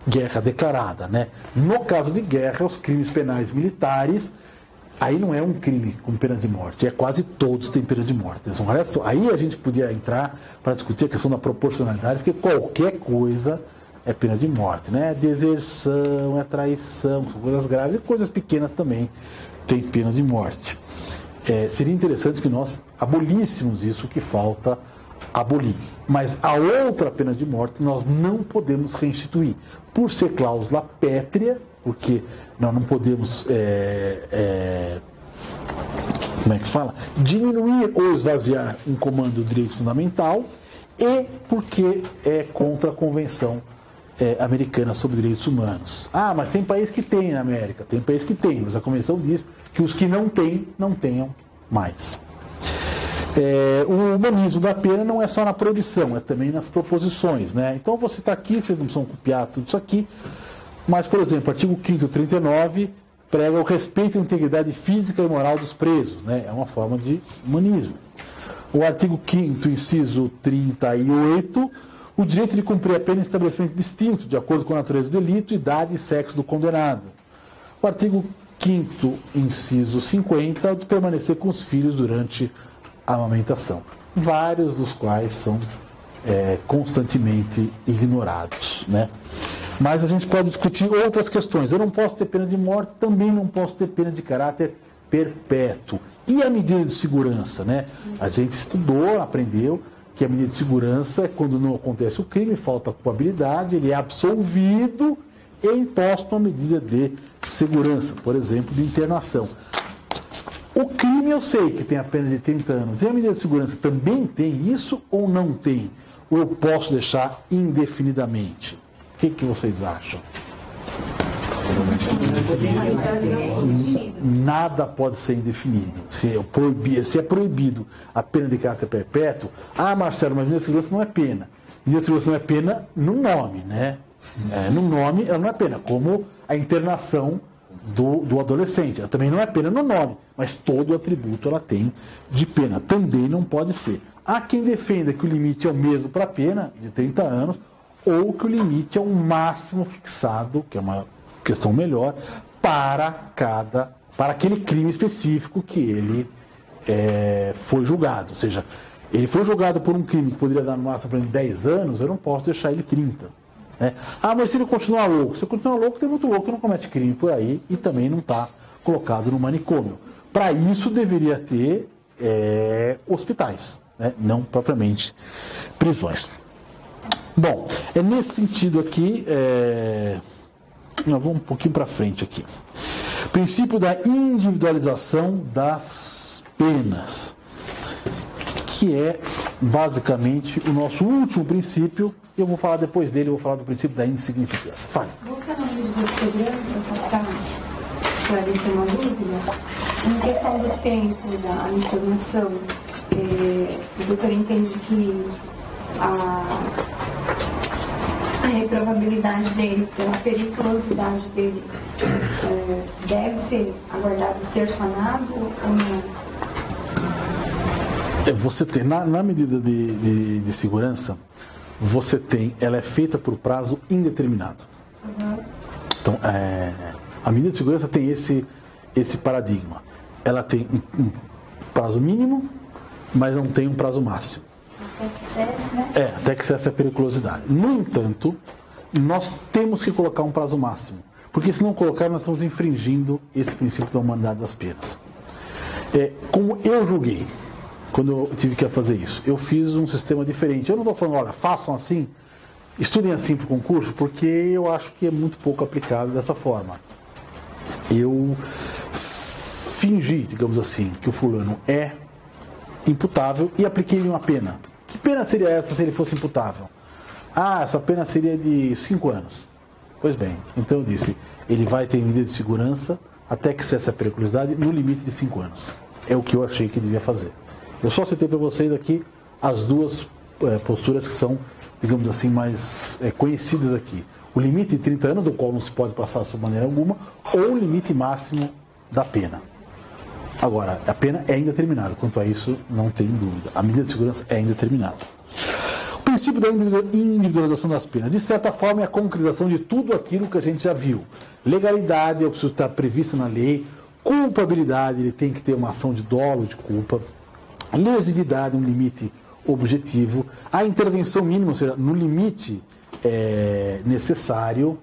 guerra declarada, né? No caso de guerra, os crimes penais militares, aí não é um crime com pena de morte, quase todos têm pena de morte. Aí a gente podia entrar para discutir a questão da proporcionalidade, porque qualquer coisa é pena de morte, né? Deserção, traição, são coisas graves e coisas pequenas também têm pena de morte. Seria interessante que nós abolíssemos isso, que falta abolir. Mas a outra pena de morte nós não podemos reinstituir, por ser cláusula pétrea, porque nós não podemos como é que fala? Diminuir ou esvaziar um comando de direito fundamental, e porque é contra a Convenção Americana sobre Direitos Humanos. Ah, mas tem país que tem na América, tem país que tem, mas a Convenção diz que os que não têm, não tenham mais. O humanismo da pena não é só na proibição, é também nas proposições, né? Então você está aqui, vocês não precisam copiar tudo isso aqui, mas, por exemplo, o artigo 5º 39 prega o respeito à integridade física e moral dos presos, né? É uma forma de humanismo. O artigo 5º, inciso 38, o direito de cumprir a pena em estabelecimento distinto, de acordo com a natureza do delito, idade e sexo do condenado. O artigo 5º, inciso 50, de permanecer com os filhos durante a amamentação, vários dos quais são constantemente ignorados, né? Mas a gente pode discutir outras questões. Eu não posso ter pena de morte, também não posso ter pena de caráter perpétuo. E a medida de segurança, né? A gente estudou, aprendeu que a medida de segurança é quando não acontece o crime, falta a culpabilidade, ele é absolvido e imposto uma medida de segurança, por exemplo, de internação. O crime eu sei que tem a pena de 30 anos. E a medida de segurança também tem isso ou não tem? Ou eu posso deixar indefinidamente? O que vocês acham? Nada pode ser indefinido. Se é proibido a pena de caráter perpétuo, Marcelo, mas a medida de segurança não é pena. A medida de segurança não é pena no nome, né? No nome ela não é pena, como a internação do adolescente. Ela também não é pena no nome, mas todo o atributo ela tem de pena. Também não pode ser. Há quem defenda que o limite é o mesmo para a pena, de 30 anos, ou que o limite é o máximo fixado, que é uma questão melhor, para aquele crime específico que ele foi julgado. Ou seja, Ele foi julgado por um crime que poderia dar no máximo para ele 10 anos, eu não posso deixar ele 30. Né? Ah, mas se ele continuar louco, se ele continuar louco, tem muito louco que não comete crime por aí e também não está colocado no manicômio. Para isso deveria ter hospitais, né? Não propriamente prisões. Bom, é nesse sentido aqui, nós vamos um pouquinho para frente aqui. Princípio da individualização das penas, que é basicamente o nosso último princípio. Eu vou falar depois dele, eu vou falar do princípio da insignificância. Fale. Voltando à medida de segurança, só para esclarecer uma dúvida, em questão do tempo da internação, o doutor entende que a reprovabilidade dele, pela periculosidade dele, deve ser aguardado ser sanado ou não? Você tem, na medida de segurança, você tem, ela é feita por prazo indeterminado. Uhum. Então, a medida de segurança tem esse paradigma. Ela tem um prazo mínimo, mas não tem um prazo máximo. Até que cesse, né? Até que cesse a periculosidade. No entanto, nós temos que colocar um prazo máximo, porque se não colocar, nós estamos infringindo esse princípio da humanidade das penas. Como eu julguei, quando eu tive que fazer isso, eu fiz um sistema diferente. Eu não estou falando, olha, façam assim, estudem assim para o concurso, porque eu acho que é muito pouco aplicado dessa forma. Eu fingi, digamos assim, que o fulano é imputável e apliquei-lhe uma pena. Que pena seria essa se ele fosse imputável? Ah, essa pena seria de 5 anos. Pois bem, então eu disse, ele vai ter medida de segurança até que cesse a periculosidade no limite de 5 anos. É o que eu achei que devia fazer. Eu só citei para vocês aqui as duas posturas que são, digamos assim, mais conhecidas aqui. O limite de 30 anos, do qual não se pode passar de maneira alguma, ou o limite máximo da pena. Agora, a pena é indeterminada, quanto a isso não tem dúvida. A medida de segurança é indeterminada. O princípio da individualização das penas, de certa forma, é a concretização de tudo aquilo que a gente já viu. Legalidade, eu preciso estar prevista na lei. Culpabilidade, ele tem que ter uma ação de dolo, de culpa. Lesividade, um limite objetivo. A intervenção mínima, ou seja, no limite necessário.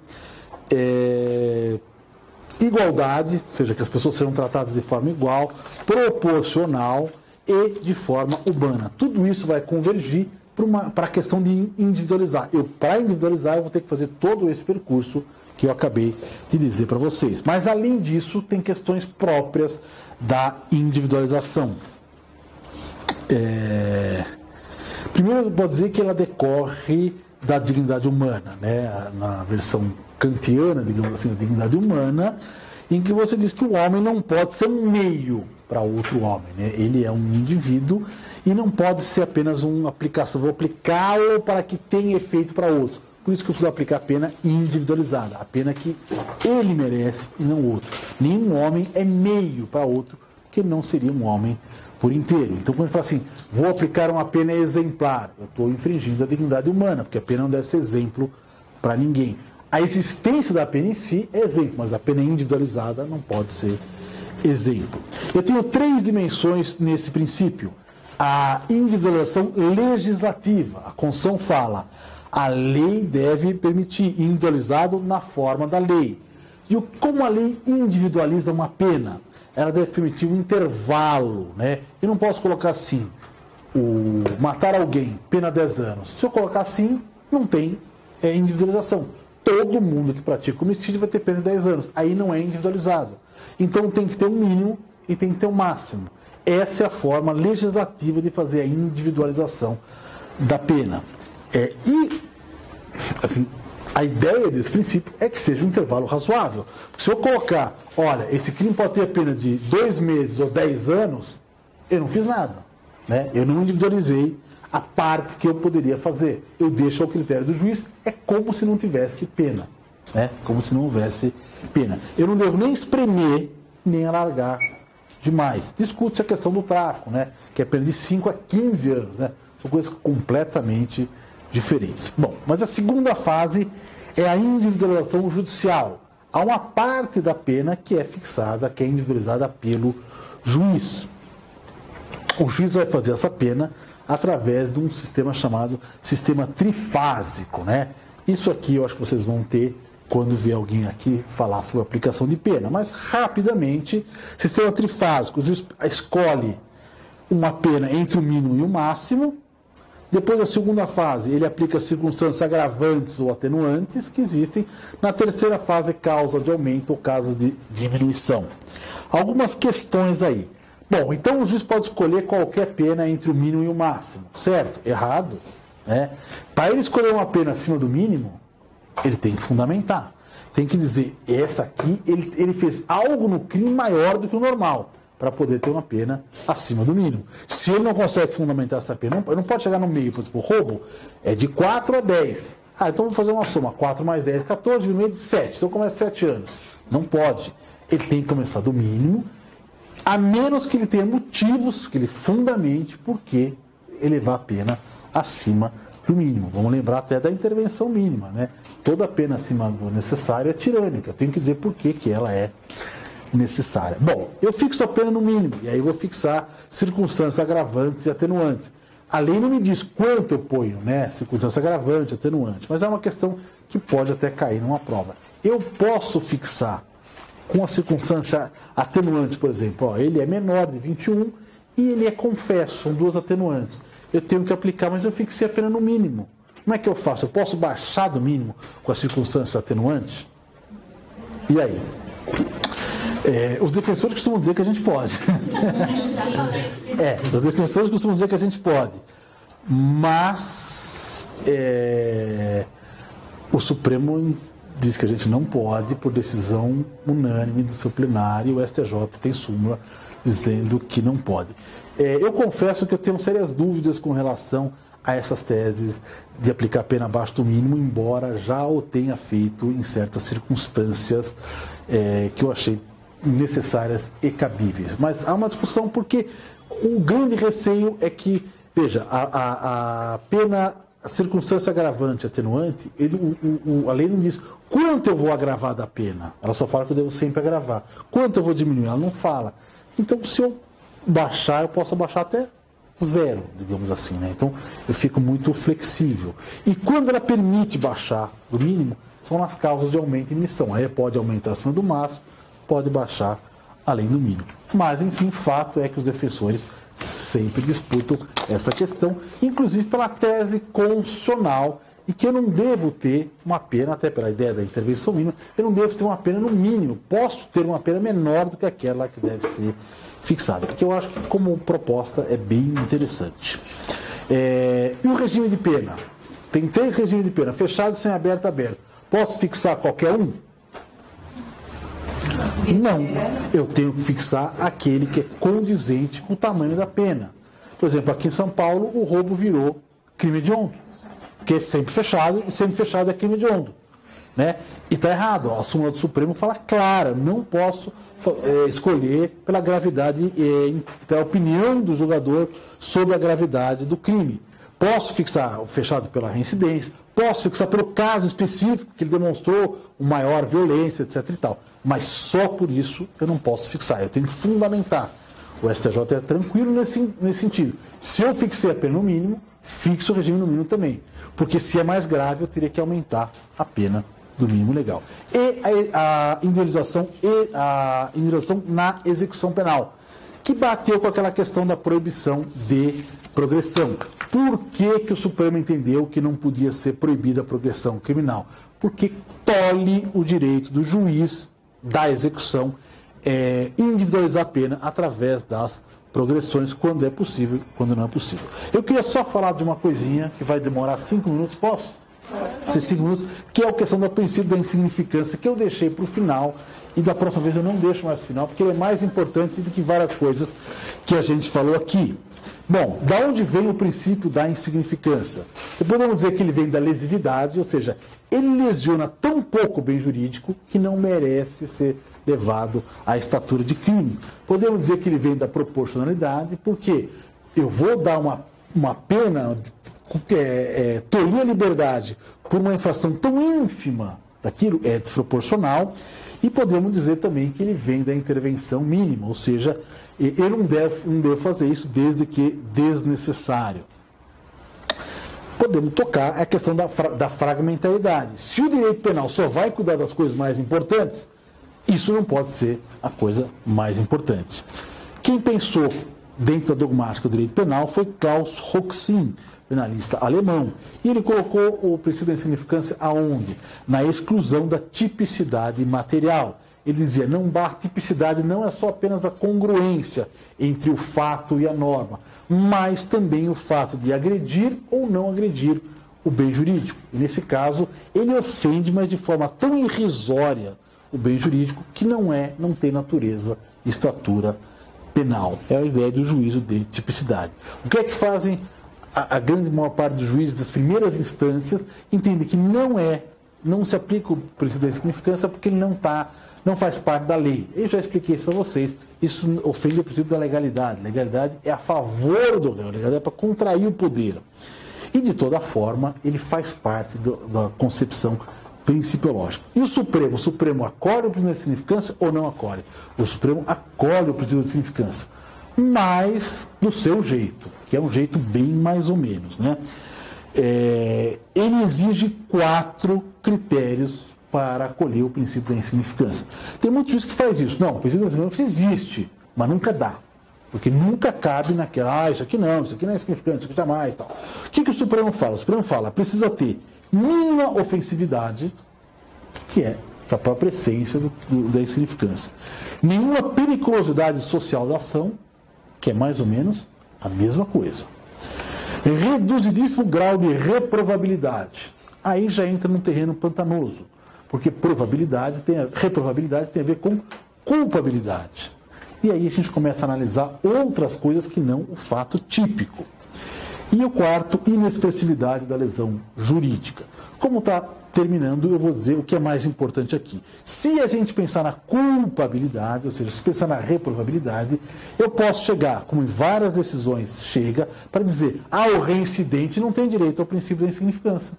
Igualdade, ou seja, que as pessoas sejam tratadas de forma igual, proporcional e de forma humana. Tudo isso vai convergir para a questão de individualizar. Para individualizar, eu vou ter que fazer todo esse percurso que eu acabei de dizer para vocês. Mas, além disso, tem questões próprias da individualização. Primeiro, eu posso dizer que ela decorre da dignidade humana, né? Na versão kantiana, digamos assim, da dignidade humana, em que você diz que o homem não pode ser um meio para outro homem, né? Ele é um indivíduo e não pode ser apenas uma aplicação. Vou aplicá-lo para que tenha efeito para outros. Por isso que eu preciso aplicar a pena individualizada, a pena que ele merece e não o outro. Nenhum homem é meio para outro, porque não seria um homem por inteiro. Então, quando ele fala assim, vou aplicar uma pena exemplar, eu estou infringindo a dignidade humana, porque a pena não deve ser exemplo para ninguém. A existência da pena em si é exemplo, mas a pena individualizada não pode ser exemplo. Eu tenho 3 dimensões nesse princípio. A individualização legislativa. A Constituição fala, a lei deve permitir, individualizado na forma da lei. E como a lei individualiza uma pena? Ela deve permitir um intervalo, né? Eu não posso colocar assim, matar alguém, pena 10 anos. Se eu colocar assim, não tem individualização. Todo mundo que pratica homicídio vai ter pena de 10 anos. Aí não é individualizado. Então tem que ter um mínimo e tem que ter um máximo. Essa é a forma legislativa de fazer a individualização da pena. E, assim, a ideia desse princípio é que seja um intervalo razoável. Se eu colocar, olha, esse crime pode ter a pena de 2 meses ou 10 anos, eu não fiz nada, né? Eu não individualizei a parte que eu poderia fazer. Eu deixo ao critério do juiz, é como se não tivesse pena, né? Como se não houvesse pena. Eu não devo nem espremer, nem alargar demais. Discute-se a questão do tráfico, né? Que é pena de 5 a 15 anos, né? São coisas completamente diferentes. Bom, mas a segunda fase é a individualização judicial. Há uma parte da pena que é fixada, que é individualizada pelo juiz. O juiz vai fazer essa pena através de um sistema chamado sistema trifásico, né? Isso aqui eu acho que vocês vão ter quando vier alguém aqui falar sobre a aplicação de pena. Mas, rapidamente, sistema trifásico, o juiz escolhe uma pena entre o mínimo e o máximo. Depois da segunda fase, ele aplica circunstâncias agravantes ou atenuantes que existem. Na terceira fase, causa de aumento ou causa de diminuição. Algumas questões aí. Bom, então o juiz pode escolher qualquer pena entre o mínimo e o máximo, certo? Errado, né? Para ele escolher uma pena acima do mínimo, ele tem que fundamentar. Tem que dizer, essa aqui, ele fez algo no crime maior do que o normal, para poder ter uma pena acima do mínimo. Se ele não consegue fundamentar essa pena, ele não pode chegar no meio, por exemplo, o roubo é de 4 a 10. Ah, então vou fazer uma soma, 4 mais 10, 14, no meio de 7, então começa 7 anos. Não pode. Ele tem que começar do mínimo, a menos que ele tenha motivos, que ele fundamente por que elevar a pena acima do mínimo. Vamos lembrar até da intervenção mínima, né? Toda pena acima do necessário é tirânica. Eu tenho que dizer por que ela é necessária. Bom, eu fixo a pena no mínimo, e aí eu vou fixar circunstâncias agravantes e atenuantes. A lei não me diz quanto eu ponho, né? Circunstância agravante, atenuante, mas é uma questão que pode até cair numa prova. Eu posso fixar com a circunstância atenuante, por exemplo, ó, ele é menor de 21 e ele é confesso, são duas atenuantes. Eu tenho que aplicar, mas eu fixei a pena no mínimo. Como é que eu faço? Eu posso baixar do mínimo com a circunstância atenuante? E aí? Os defensores costumam dizer que a gente pode. Os defensores costumam dizer que a gente pode. Mas o Supremo diz que a gente não pode, por decisão unânime do seu plenário, e o STJ tem súmula dizendo que não pode. Eu confesso que eu tenho sérias dúvidas com relação a essas teses de aplicar pena abaixo do mínimo, embora já o tenha feito em certas circunstâncias que eu achei necessárias e cabíveis. Mas há uma discussão porque o grande receio é que, veja, a pena, a circunstância agravante, atenuante, a lei não diz quanto eu vou agravar da pena. Ela só fala que eu devo sempre agravar. Quanto eu vou diminuir? Ela não fala. Então, se eu baixar, eu posso baixar até 0, digamos assim, né? Então, eu fico muito flexível. E quando ela permite baixar do mínimo, são nas causas de aumento e diminuição. Aí pode aumentar acima do máximo, pode baixar além do mínimo. Mas, enfim, fato é que os defensores sempre disputam essa questão, inclusive pela tese constitucional, e que eu não devo ter uma pena, até pela ideia da intervenção mínima, eu não devo ter uma pena no mínimo. Posso ter uma pena menor do que aquela que deve ser fixada, porque eu acho que como proposta é bem interessante. E o regime de pena? Tem 3 regimes de pena, fechado, semiaberto, aberto. Posso fixar qualquer um? Não, eu tenho que fixar aquele que é condizente com o tamanho da pena. Por exemplo, aqui em São Paulo, o roubo virou crime hediondo, porque é sempre fechado, e sempre fechado é crime hediondo, né? E está errado, a súmula do Supremo fala clara, não posso escolher pela gravidade, pela opinião do julgador sobre a gravidade do crime. Posso fixar o fechado pela reincidência, posso fixar pelo caso específico que ele demonstrou uma maior violência, etc. e tal. Mas só por isso eu não posso fixar, eu tenho que fundamentar. O STJ é tranquilo nesse sentido. Se eu fixei a pena no mínimo, fixo o regime no mínimo também. Porque se é mais grave, eu teria que aumentar a pena do mínimo legal. E a indenização na execução penal, que bateu com aquela questão da proibição de progressão. Por que o Supremo entendeu que não podia ser proibida a progressão criminal? Porque tolhe o direito do juiz da execução individualizar a pena através das progressões, quando é possível, quando não é possível. Eu queria só falar de uma coisinha que vai demorar 5 minutos, posso? 5 minutos, que é a questão do princípio da insignificância, que eu deixei para o final, e da próxima vez eu não deixo mais para o final, porque ele é mais importante do que várias coisas que a gente falou aqui. Bom, da onde vem o princípio da insignificância? Podemos dizer que ele vem da lesividade, ou seja, ele lesiona tão pouco o bem jurídico que não merece ser levado à estatura de crime. Podemos dizer que ele vem da proporcionalidade, porque eu vou dar uma pena, tolir a liberdade por uma infração tão ínfima daquilo, é desproporcional. E podemos dizer também que ele vem da intervenção mínima, ou seja, ele não deve fazer isso desde que desnecessário. Podemos tocar a questão da fragmentaridade. Se o direito penal só vai cuidar das coisas mais importantes, isso não pode ser a coisa mais importante. Quem pensou dentro da dogmática do direito penal foi Klaus Hoxin, penalista alemão. E ele colocou o princípio da insignificância aonde? Na exclusão da tipicidade material. Ele dizia, tipicidade não é só apenas a congruência entre o fato e a norma, mas também o fato de agredir ou não agredir o bem jurídico. E nesse caso, ele ofende, mas de forma tão irrisória, o bem jurídico, que não tem natureza e estatura penal. É a ideia do juízo de tipicidade. O que é que fazem a grande maior parte dos juízes das primeiras instâncias? Entende que não se aplica o princípio da insignificância porque ele não faz parte da lei. Eu já expliquei isso para vocês. Isso ofende o princípio da legalidade. Legalidade é a favor do réu, legalidade é para contrair o poder. E, de toda forma, ele faz parte da concepção principiológica. E o Supremo acolhe o princípio da insignificância ou não acolhe? O Supremo acolhe o princípio da insignificância, mas do seu jeito, que é um jeito bem mais ou menos, né? Ele exige 4 critérios para acolher o princípio da insignificância. Tem muito juiz que faz isso. Não, o princípio da insignificância existe, mas nunca dá. Porque nunca cabe naquela, isso aqui não é insignificante, isso aqui jamais, tal. O que o Supremo fala? O Supremo fala, precisa ter mínima ofensividade, que é a própria essência da insignificância. Nenhuma periculosidade social da ação, que é mais ou menos a mesma coisa. Reduzidíssimo grau de reprovabilidade. Aí já entra num terreno pantanoso, porque reprovabilidade tem a ver com culpabilidade. E aí a gente começa a analisar outras coisas que não o fato típico. E o quarto, inexpressividade da lesão jurídica. Como está terminando, eu vou dizer o que é mais importante aqui. Se a gente pensar na culpabilidade, ou seja, se pensar na reprovabilidade, eu posso chegar, como em várias decisões chega, para dizer, o reincidente não tem direito ao princípio da insignificância,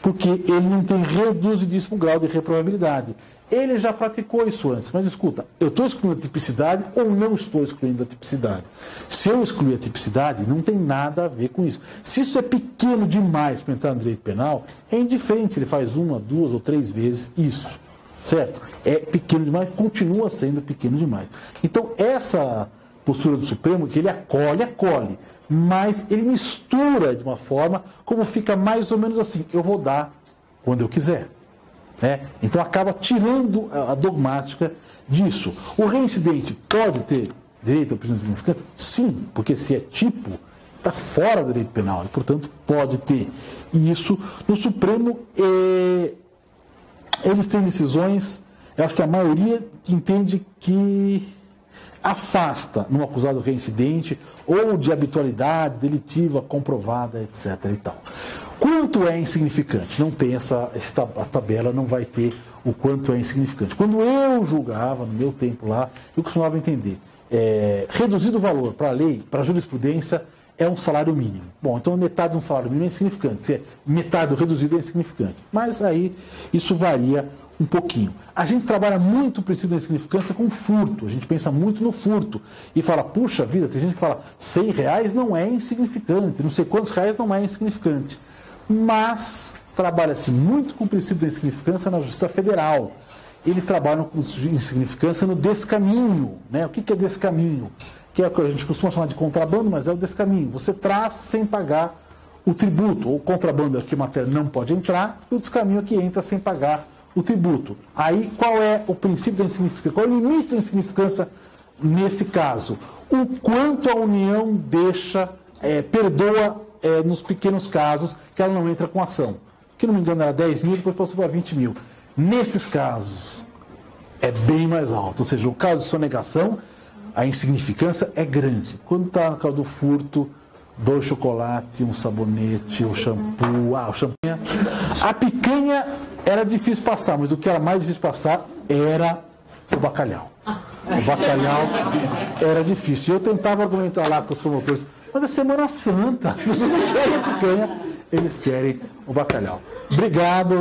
porque ele não tem reduzidíssimo grau de reprovabilidade. Ele já praticou isso antes, mas escuta, eu estou excluindo a tipicidade ou não estou excluindo a tipicidade? Se eu excluir a tipicidade, não tem nada a ver com isso. Se isso é pequeno demais para entrar no direito penal, é indiferente se ele faz 1, 2 ou 3 vezes isso, certo? É pequeno demais, continua sendo pequeno demais. Então, essa postura do Supremo, que ele acolhe, mas ele mistura de uma forma como fica mais ou menos assim, eu vou dar quando eu quiser. Então acaba tirando a dogmática disso. O reincidente pode ter direito à prisão de significância? Sim, porque se é tipo, está fora do direito penal, e, portanto, pode ter. E isso, no Supremo, eles têm decisões, eu acho que a maioria entende que afasta no acusado reincidente ou de habitualidade delitiva comprovada, etc. e tal. Quanto é insignificante? Não tem a tabela, não vai ter o quanto é insignificante. Quando eu julgava, no meu tempo lá, eu costumava entender, reduzido o valor para a lei, para a jurisprudência, é um salário mínimo. Bom, então metade de um salário mínimo é insignificante, se é metade do reduzido é insignificante. Mas aí isso varia um pouquinho. A gente trabalha muito o princípio da insignificância com furto, a gente pensa muito no furto e fala, puxa vida, tem gente que fala, R$100 não é insignificante, não sei quantos reais não é insignificante. Mas trabalha-se muito com o princípio da insignificância na Justiça Federal. Eles trabalham com insignificância no descaminho. Né? O que é descaminho? Que é o que a gente costuma chamar de contrabando, mas é o descaminho. Você traz sem pagar o tributo. O contrabando é que a matéria não pode entrar, e o descaminho é que entra sem pagar o tributo. Aí qual é o princípio da insignificância? Qual é o limite da insignificância nesse caso? O quanto a União perdoa nos pequenos casos que ela não entra com ação. Que não me engano era 10 mil, depois passou para 20 mil. Nesses casos é bem mais alto. Ou seja, o caso de sonegação, a insignificância é grande. Quando está no caso do furto, 2 chocolates, um sabonete, um shampoo, o shampoo. A picanha era difícil passar, mas o que era mais difícil passar era o bacalhau. O bacalhau era difícil. Eu tentava argumentar lá com os promotores, mas é Semana Santa, as pessoas não querem a picanha, eles querem o bacalhau. Obrigado.